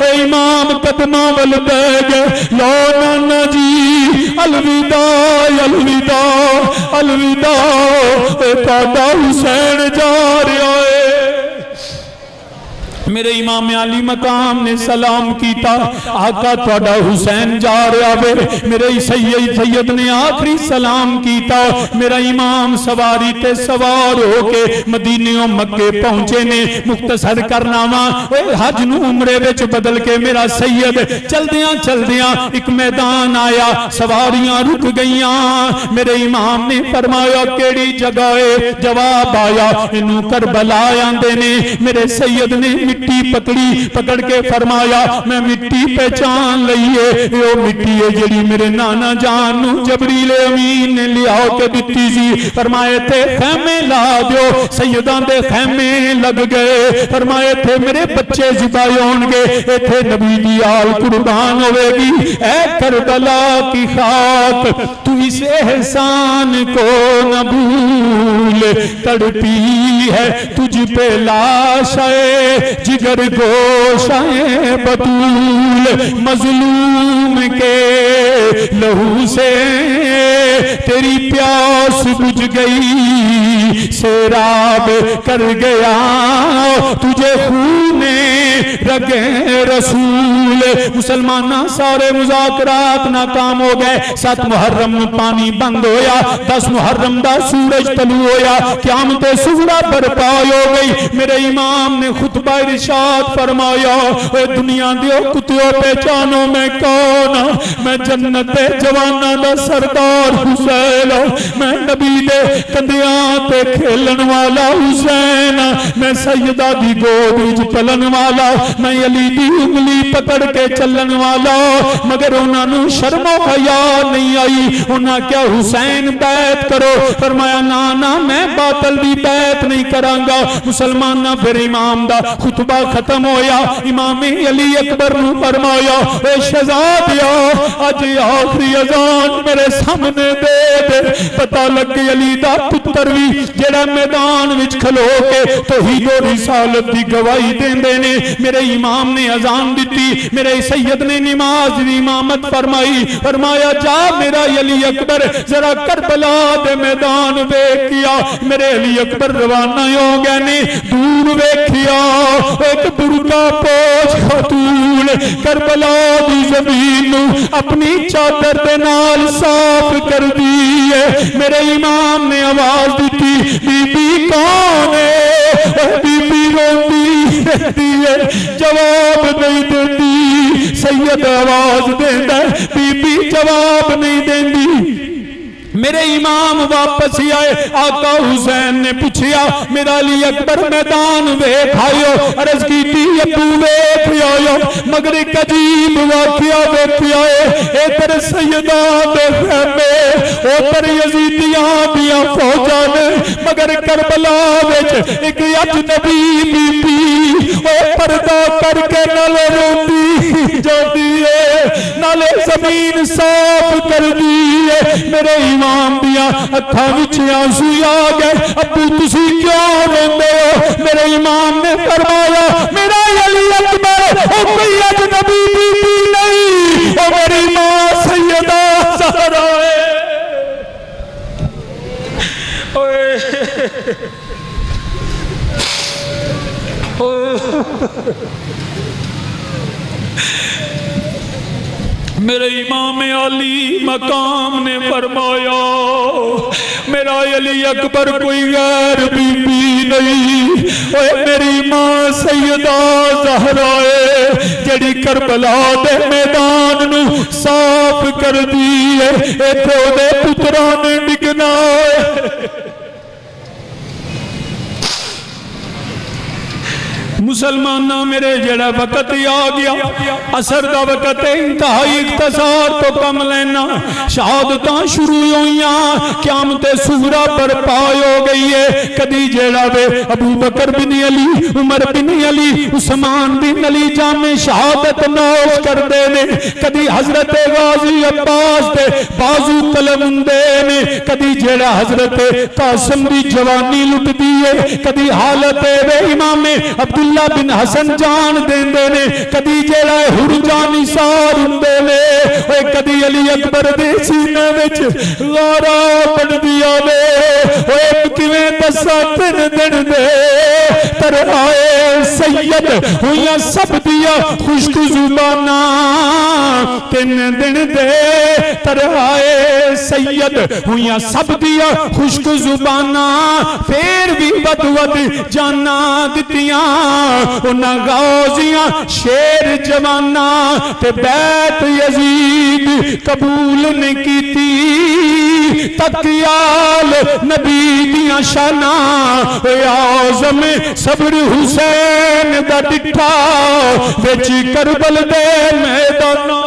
ए इमाम कदमां वल बैठ गए, लो नाना जी अलविदा अलविदा अलविदा, तुहाडा हुसैन जा रहा है। मेरे इमाम अली मकाम ने सलाम किया, आका तुहाडा हुसैन जा रहा वे। मेरे सैयद ने आखिरी सलाम किया। मेरा इमाम सवारी ते सवार होके मदीने मक्के पहुंचे ने। मुख्तसर करना वा हज नूं उमरे विच बदल के मेरा सैयद चलदियां चलदियां एक मैदान आया, सवारियां रुक गईयां। मेरे इमाम ने फरमाया केड़ी जगह है? जवाब आया इनू करबला आंदे ने। मेरे सैयद ने मिट्टी पकड़ी, पकड़ के फरमाया मैं मिट्टी पहचान लई है, वो मिट्टी है जिहड़ी मेरे नाना जान नूं जबरील अमीन ने लिया के दित्ती सी। फरमाए थे खैमे ला दो, सैयदां दे खैमे लग गए। फरमाए थे मेरे बच्चे ज़िबा होणगे, इत्थे नबी दी आल कुर्बान होवेगी। ऐ करबला की खाक तू इस एहसान को न भूल, तड़पी है तुझ पे लाशाए जिगर गोशाए बतूल, मजलूम के लहू से तेरी प्यास बुझ गई, सैराब कर गया तुझे खूने रगे रसूल। मुसलमाना सारे मुज़ाकरात नाकाम हो गए। 7 मुहर्रम पानी बंद होया, 10 मुहर्रम दा सूरज तलू होया, क़यामत सुग़रा बर्पा हो गई। मेरे इमाम ने खुतबा इरशाद फरमाया, दुनिया दियो कुत्तियों पहचानो मैं कौन, मैं जन्नत दे जवाना दा सरदार हुसैन, मैं नबी दे कंधियां ते खेलन वाला हुसैन, मैं सैयदा दी गोद विच पलन वाला, मैं अली दी उंगली पकड़ के चलन वाला। मगर उन्होंने शर्मो हया नहीं आई। उन्हें क्या हुसैन बैत करो? फरमाया ना ना मैं बातल दी बैत नहीं करांगा। मुसलमान फिर इमाम दा खुतबा खत्म होया। इमाम अली अकबर नूं फरमाया ए शहजादिया अज आखिरी अजान मेरे सामने दे दे। पता लगे अली दा पुत्र भी जेड़ा मैदान विच खलो के तौहीद और रिसालत दी गवाही देंदे ने। मेरे इमाम ने अजान दी, मेरे सैयद ने नमाज दी इमामत फरमाई। फरमाया जा मेरा अली अकबर जरा करबला दे मैदान वेखिया। मेरे अली अकबर रवाना हो गए ने। दूर वेखिया एक बुरका पोश खतून करबला दी जमीन नूं अपनी चादर दे नाल साफ कर दी है। मेरे इमाम ने आवाज दी बीबी कौन है? बीबी रोंदी रहती है, जवाब नहीं देती। सैयद आवाज देंदा, बीबी जवाब नहीं देंदी। मेरे इमाम वापस ही आए। आका हुसैन ने पूछा मेरा अली अकबर मैदान वेख आयो, अर्ज की अबू वेख आयो, मगर एक अजीब वाकया वेख आए। इधर सैयदा दे खैमे, उधर यजीदियां दियां फौजां ने, मगर करबला विच एक अजनबी बीबी पर्दा करके नाले रोती जाती है, नाले जमीन साफ कर दी है। मेरे इमाम दिया अखां विच आंसू आ गए। अबू तुसी क्यों रोंदे हो? मेरे इमाम ने फरमाया मेरा अली अकबर ओ कोई अजनबी बीबी नहीं, ओ मेरी मां सैयदा ज़हरा है। मेरे इमाम अली मकाम ने फरमाया मेरा अली अकबर कोई गैर बीबी नहीं, ओए मेरी मां सैयदा ज़हरा है जड़ी करबला दे मैदान नू साफ कर दी है। इत्थे ओदे पुत्रा ने डिगना है। मुसलमाना मेरे जड़ा वक्त आ गया, असर का वक्त है, इंतहाई इख्तिसार तो कम लेना, शहादतां शुरू हुई, क़यामत सुगरा बर्पा हो गई है। कदी जेड़ा वे अबू बकर बिन अली, उमर बिन अली, उस्मान बिन अली जामे शहादत नौश करते ने, कदी हजरत गाजी अब्बास दे बाजू तलमुंदे ने, कदी जेड़ा हजरत कासिम दी जवानी लुटदी है, कदी हालत वे इमामे अब्दुल्ला बिन हसन जान देंदे ने, कदी जेड़ा हुरजान निसार हुंदे ने, ओए कदी अली अकबर दे सीने विच गारा बन दिया वे। ओए किवें दसा तीन दिन दे तरहाए सैयद हुइयां सब दिया खुश्क जुबाना, तीन दिन दे तरहाए सैयद हुइयां सब दिया खुश्क जुबाना, फिर भी बदवद जाना दितियां उन्हां गाजियां शेर जवाना, ते बैत यजीद कबूल नहीं कीती, तकियाल नबी दियां शाना, आज़म सब्र हुसैन दा डिठा विच करबल दे मैदाना।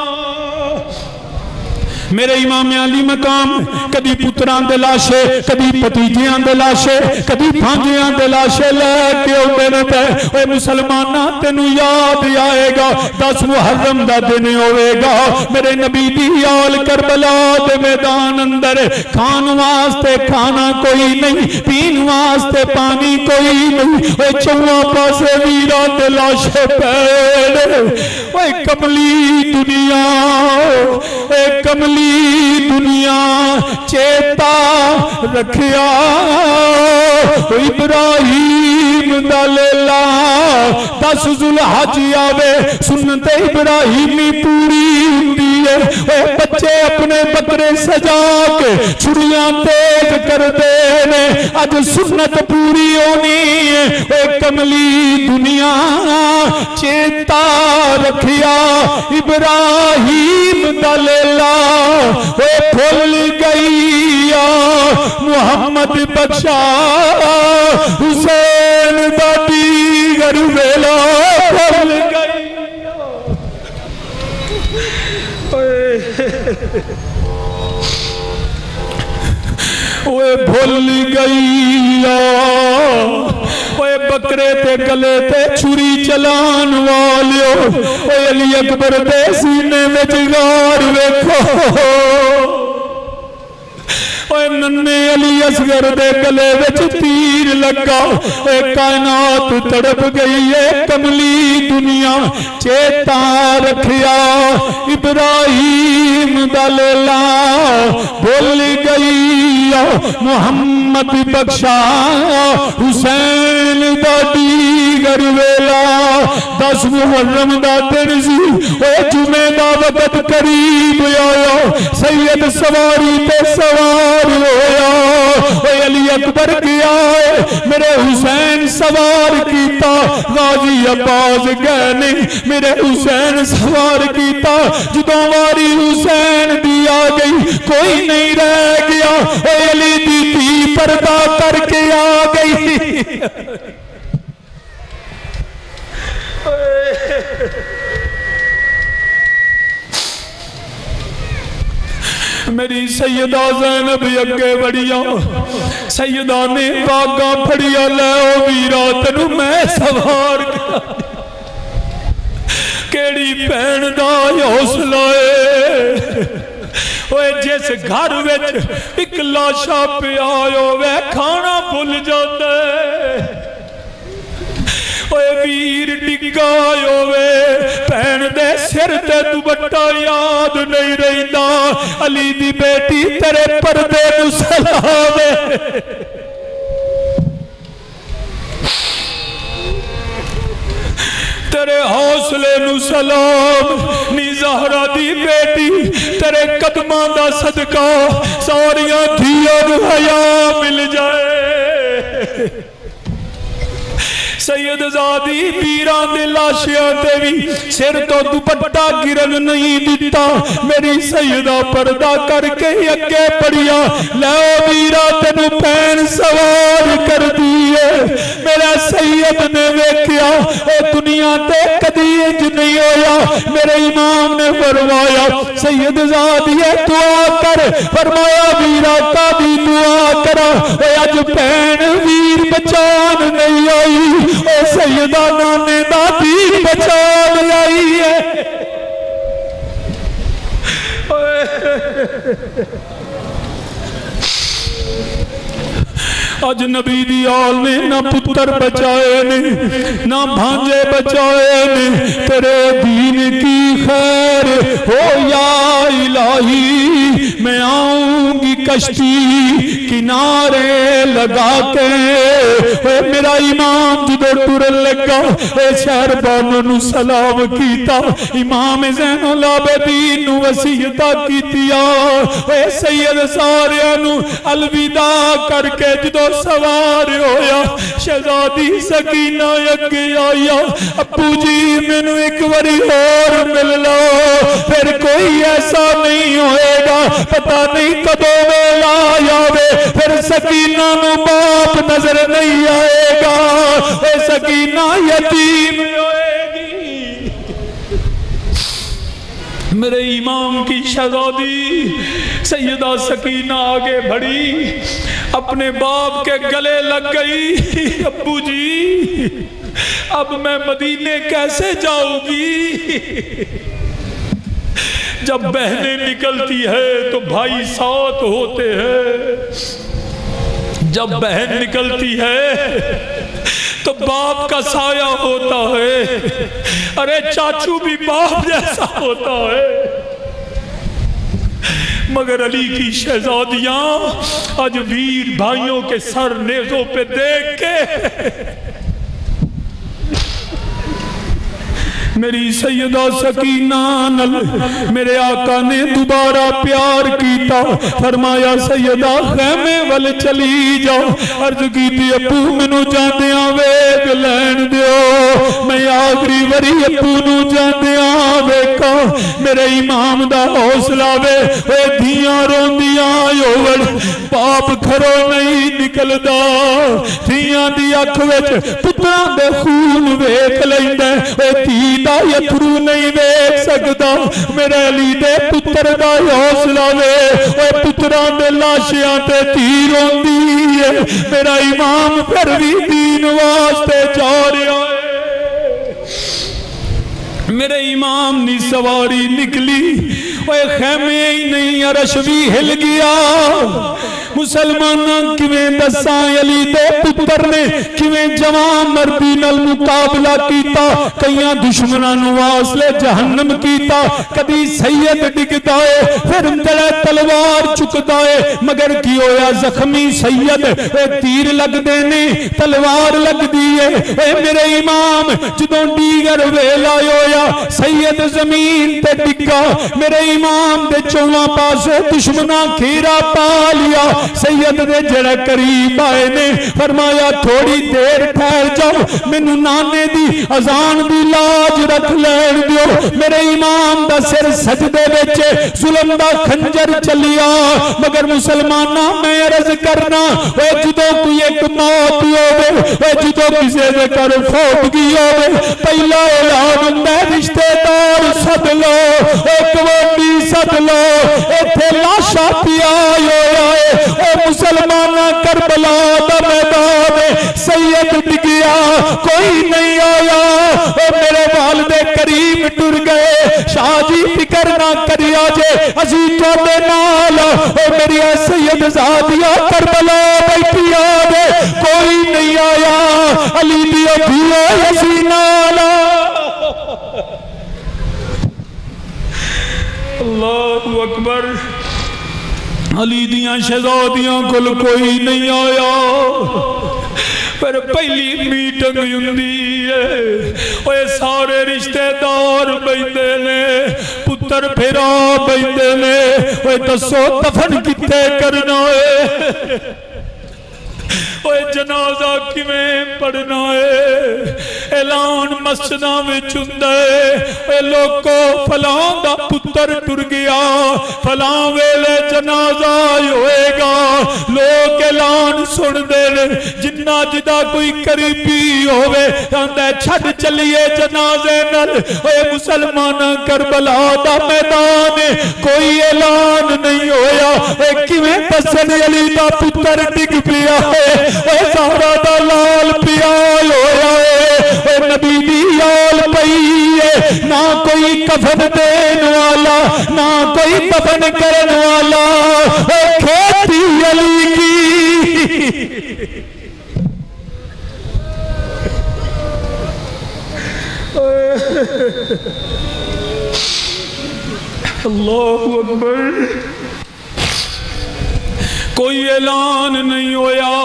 मेरे इमाम अली मकाम कदी पुत्रां दे लाशे, कदी भतीजियां दे लाशे, कदी भांजियां दे लाशे लैके आउंदे ने पे। ओए मुसलमाना तेनू याद आएगा 10 मुहर्रम दा दिन होवेगा, मेरे नबी दी आल करबला दे मैदान अंदर, खान वास्ते खाना कोई नहीं, पीन वास्ते पानी कोई नहीं, ओए चौवां पासे वीरां दे लाशे पे। ओए कमली दुनिया, ओए कमली दुनिया चेता रखिया, इब्राहिम दा लेला 10 जुल्हज आवे, सुन्नत इब्राहिमी पूरी हुंदी है। बच्चे अपने बकरे सजा के छुरियां तेज करते ने, अज सुन्नत पूरी होनी है। कमली दुनिया चेता रखिया, इब्राहिम दा लेला भूल गई मुहम्मद बख्शा, हुसैन दा दीगर वेला भूल गई। ओए भूल गई ओए बकरे ते गले ते छुरी चलान वालियो, ओए अली अकबर दे सीने में गार वेखो, ओए नन्हे अली असगर दे गले विच तीर लगा, ओए कायनात तड़प गई है। कमली दुनिया चेता रखिया, इब्राहिम दा लेला भूल गई मुहम्मद बख्शा, हुसैन दा दीगर वेला। 10 मुहर्रम दा दिन सी, ओए जुमे दा वक्त करीब आया, सैयद सवारी ते सवार होया, ओए अली अकबर गया है मेरे हुसैन सवार कीता, गाजी अब्बास गए नहीं मेरे हुसैन सवार कीता। जदों वारी हुसैन दी आ गई कोई नहीं रह गया, अली दी धी पर्दा करके आ गई। मेरी सैयदा ज़ैनब अगे बढ़िया, सैयदा ने बागा फड़िया, लै ओ वीरा तेनू मैं सवार केड़ी भैन दा हौसला है। जिस घर विच एक लाशा पिया होवे खाना भुल जाता है, वीर डिगा होवे भैन दे सिर ते दुपट्टा याद नहीं रहिंदा, अली दी बेटी तेरे पर्दे नू सलाम तेरे हौसले नू सलाम, नी ज़हरा दी बेटी तेरे कदमां दा सदका सारियां धीआं नू हया मिल जाए। सैयद ज़ादी पीरां दे लाशियां ते भी सिर तो दुपट्टा गिरन नहीं दिता, मेरी सैयदा पर्दा करके अगे बढ़िया, लै वीरा तेनू भैन सवार कर दी है। मेरा सैयद ने वेख्या दुनिया ते कदी इंज नहीं होया, मेरे इमाम ने फरमाया सैयद ज़ादी दुआ कर, फरमाया वीरा कादी दुआ करा, अज भैन वीर बचान नहीं आई, सैयदा नाने दा वीर बचान आई है। अज नबी दी आल ने ना पुत्र बचाए ने ना भांजे बचाए ने, तेरे दीन की खैर हो या इलाही, मैं आऊंगी कश्ती किनारे लगा के। मेरा इमाम जो टुरन लगा शहर बानों नू सलाम कीता, इमाम ज़ैनुल आबिदीन नू वसीयता कीतिया, सैयद सारियां नू अलविदा करके जदों सवार होया शहजादी सकीना अगे आया, अब्बू जी मैनू एक बारी और मिल लो, फिर कोई ऐसा नहीं होएगा, पता नहीं कदों वेला आवे, फिर सकीना नू बाप नजर नहीं आएगा, सकीना यतीम होएगी। मेरे इमाम की शहजादी सैयदा सकीना आगे बढ़ी, अपने बाप के गले लग गई, अब्बू जी अब मैं मदीने कैसे जाऊंगी, जब बहनें निकलती है तो भाई साथ होते हैं, जब बहन निकलती है तो बाप का साया होता है, अरे चाचू भी बाप जैसा होता है। मगर अली की शहजादियां आज वीर भाइयों के सर नेज़ों पे देख के मेरी सैयदा सकीना नल मेरे आका ने दोबारा प्यार किया, फरमाया सैयदा खैमे वल चली जाओ, अर्ज की अब्बू मैनू जांदियां वेख लैन दियो, मैं आखिरी वरी अब्बू नू जांदियां वेखा, मेरे इमाम दा हौसला वे धियां रोंदियां होवण, बाप घरों नहीं निकलदा, धियां दी अख विच पुत्रां दे खून वेख लैंदा, धी दा यथरू नहीं वेख सकदा, मेरे अली दे पुत्र दा हौसला वे पुत्रां दे लाशियां ते धी रोंदी है, मेरा इमाम फिर भी दीन वास्ते जा रहा है। मेरे इमाम नी सवारी निकली, खैमे ही नहीं अरश भी हिल गया, मुसलमान किवें दसा अली दे पुत्र ने किवें जवान मर्दी नाल मुकाबला कीता, कईयां दुश्मनां नूं वासले जहन्नम कीता, कदी सैयद डिगदा है फिर तेरे तलवार चुकदा है, मगर की होया जख्मी सैयद तीर लगदे ने तलवार लगदी है, मेरे इमाम जदों दीगर वेला होया सैयद जमीन ते डिगा, मेरे इमाम दे चौवां पासे दुश्मनां घेरा पा लिया, सैयद दे जड़े करीब आए ने फरमाया थोड़ी देर ठहर जाओ, मैनू नाने दी अजान दी लाज रख लैन दियो। मेरे इमाम दा सिर सजदे विच जुल्म दा खंजर चलिया, मगर मुसलमाना मैं अर्ज करना जो कोई एक मौत होवे, जो किसी दे घर फौतगी होवे, पहला ऐलान हुंदा रिश्तेदार सद लो, कबड्डी सद लो, इत्थे लाशा पिया होया है। मुसलमाना करबला दा मैदान सैयद डिगिया कोई नहीं आया, मेरे वालिदे करीम टुर गए। शाह जी फिक्र ना करिया जे असी तुहाडे नाल, मेरी सैयद ज़ादिया करबला बैठिया ने कोई नहीं आया, अली दी धीओ असी नाल। अल्लाहु अकबर। अली दियां शहजादियां कोल कोई नहीं आया, पर पहली मीटिंग हुंदी है, सारे रिश्तेदार बैठे ने, पुत्र फिरा बैठे ने, दसो दफन किथे करना है, जनाजा किवें पढ़ना है। ऐलान मस्जिदां विच हुंदा है, लोको फलां दा पुत्र टुर गया, फलां वेले जनाजा होएगा। लोग ऐलान सुनदे ने, जिन्ना जिदा कोई करीबी होवे आंदा छड्ड चलिए जनाजे नाल। मुसलमान करबला दा मैदान कोई ऐलान नहीं होया, किवें दसन अली दा पुत्र डिग पिया है, ज़हरा दा लाल पिया होया है, नबी दी आल पई है, ना कोई कफन देन वाला, ना कोई दफन करन वाला, खेती अली की। अल्लाहु अकबर। कोई ऐलान नहीं होया,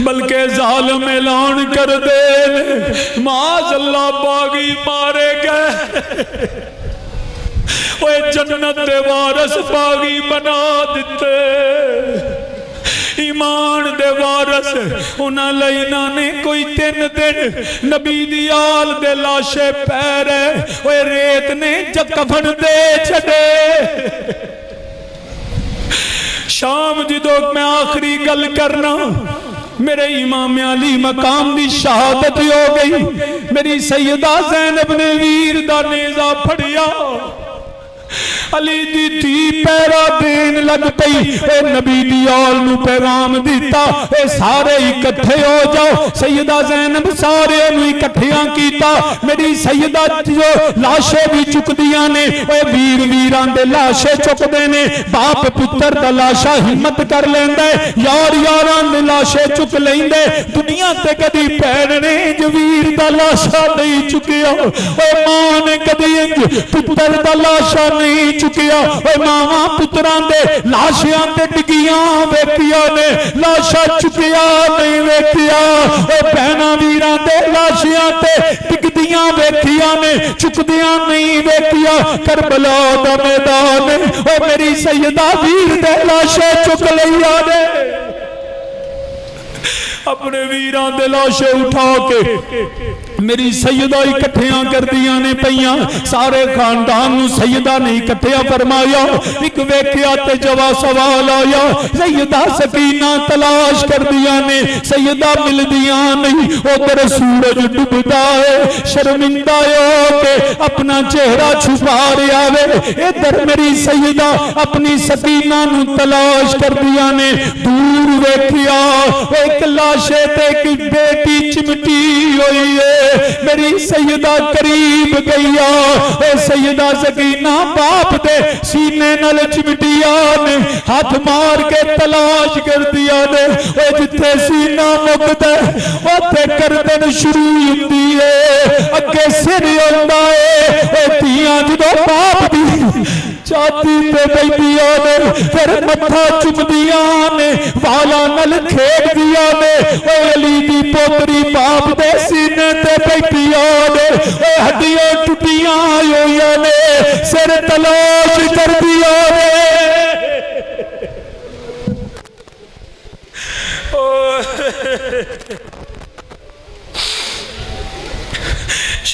बल्कि जालिम ऐलान कर दे, माज़अल्लाह बागी मारे गए, जन्नत दे वारस बागी बना दिते, ईमान दे वारस उन्होंने ने कोई 3 दिन नबी दी आल दे लाशे पैरे रेत ने कफन दे छड़े। शाम जो मैं आखिरी गल करना, मेरे इमाम अली मकाम की शहादत हो गई। मेरी सैयदा ज़ैनब ने वीर दा नेज़ा फड़िया, अली दी थी पैरा देन लग पई, नबी दी आल नू पैगाम दिता, सारे इकट्ठे हो जाओ। सैयदा ज़ैनब सारे नू इकट्ठियां कीता। मेरी सैयदा जो लाशे भी चुकदियां ने, वीर वीरां दे लाशे चुकदे ने, बाप पुत्र दा लाशा हिम्मत कर लैंदा है, यार यारां दे लाशे चुक लैंदे। दुनिया ते कदी भैन ने जो वीर दा लाशा नहीं चुकिया, मां ने कदी पुत्र दा लाशा नहीं चुकिया। मावा पुत्रां दे लाशियां ते डिगियां वेखिया ने, लाशा चुकिया नहीं वेखिया। भैनां वीरां दे लाशियां ते डिगदियां वेखिया ने, चुकदियां नहीं वेखिया। करबला दा मैदान मेरी सैयदा वीर दे लाशे चुक लईया ने, अपने वीरां दे लाशे उठा के मेरी सैयदा इकट्ठियां कर दिया ने पईयां। सारे खानदान नू सैयदा ने इकट्ठिया फरमाया। एक वेख्या ते जवा सवाल आया, सैयदा सकीना तलाश कर दिया ने, सैयदा मिल दिया नहीं। उधर सूरज डूबता है, शर्मिंदा हो के अपना चेहरा छुपा रहा है। इधर मेरी सैयदा अपनी सकीना नू तलाश कर दिया ने। दूर वेख्या एक लाशे ते एक बेटी चिमटी हुई है। मेरी सैयदा करीब गईया, सैयदा सकीना बाप दे सीने नाल चिमटिया ने, हाथ मार के तलाश कर दिया ने। जिथे सीना मुकदा उत्थे गर्दन शुरू हुंदी है, अगे सिर आंदा है। धीआं जदों बाप दी छाती ते बैठिया ने, फिर मत्था चुमदिया ने, वाला नल खेड़ दिया ने। अली दी पोतरी बाप दे सीने ते बैठिया ने, हड्डियां टुटिया हुई ने, सिर तलाश कर दिया ने।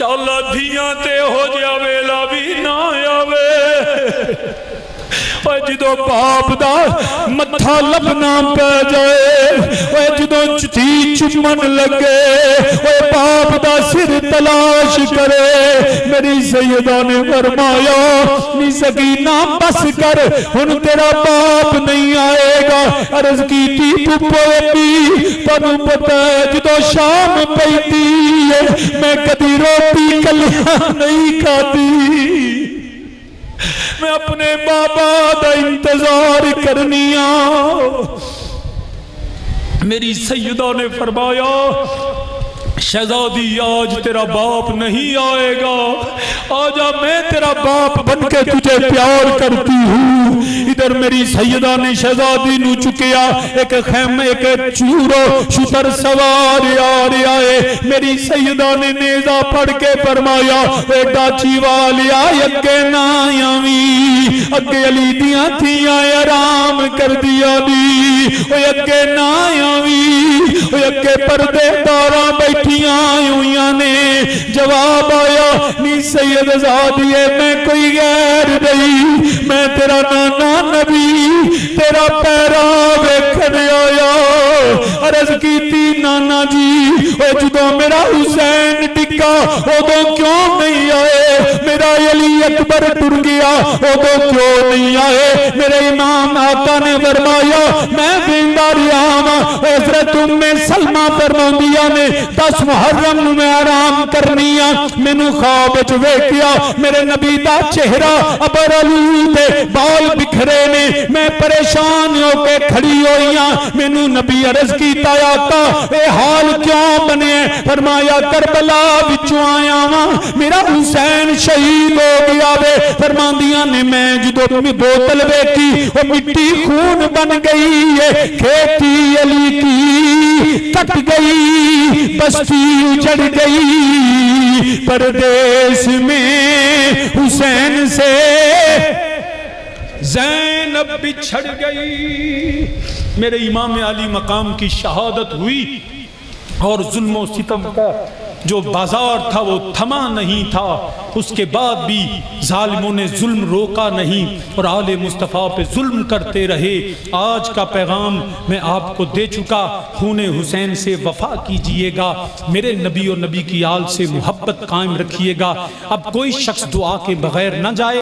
इंशाअल्लाह धियां ते हो जा वेला भी ना आवे। जो बाप दा मत्था लभना पै जाए, जो धी चुमन लगे बाप दा सिर तलाश करे। मेरी सैयदा ने फरमाया नी सकीना बस कर, हुन तेरा बाप नहीं आएगा। अर्ज की तैनूं पता है जो शाम पैती है मैं कदी रोटी कलिया नहीं खाती, मैं अपने बाबा का इंतजार करनिया। मेरी सैयदा ने फरमाया शहजादी आज तेरा बाप नहीं आएगा, आजा मैं तेरा बाप बनके तुझे प्यार करती हूँ। इधर मेरी सैयदा ने शहजादी नू चुकिया, एक खैमे एक चूरो शुतर सवार आ रहा है। मेरी सैयदा ने नेजा पढ़ के फरमाया डाची वालिया अगे ना आवी, अगे अली दियां थियां आराम कर दिया दी, अगे ना आवी, अगे पर्देदारा बैठी हुई ने। जवाब आया नी सैयद ज़ादिए मैं कोई गैर नहीं, मैं तेरा नाना नबी तेरा पैरा वेखने आया। अर्ज की नाना जी जो मेरा हुसैन टिका उदों क्यों नहीं आए, मेरा अली अकबर टुर गया उदों क्यों नहीं आए। मेरे इमाम आका ने फरमाया मैं जिंदा रहा वा। हज़रत उम्मे सलमा फरमांदियां ने 10 मुहर्रम में आराम करनी आ, मैनू ख्वाब च वेखिया मेरे नबी दा चेहरा अबर अली दे बाल बिखरे ने, मैं परेशान होके खड़ी होई हां। मैनू नबी अर्ज कीता आका ए हाल क्यों बने? फरमाया करबला विचों आया वां, मेरा हुसैन शहीद हो गया वे। फरमांदियां ने मैं जो बोतल वेखी वो मिट्टी खून बन गई है, खेती अली की कट गई, बस्ती उजड़ गई, परदेश में हुसैन से ज़ैनब बिछड़ गई। मेरे इमाम अली मकाम की शहादत हुई और जुल्म सितम का जो बाजार था वो थमा नहीं था। उसके बाद भी जालिमों ने जुल्म रोका नहीं और आले मुस्तफ़ा पे जुल्म करते रहे। आज का पैगाम मैं आपको दे चुका, खूने हुसैन से वफा कीजिएगा, मेरे नबी और नबी की आल से मोहब्बत कायम रखिएगा। अब कोई शख्स दुआ के बगैर न जाए।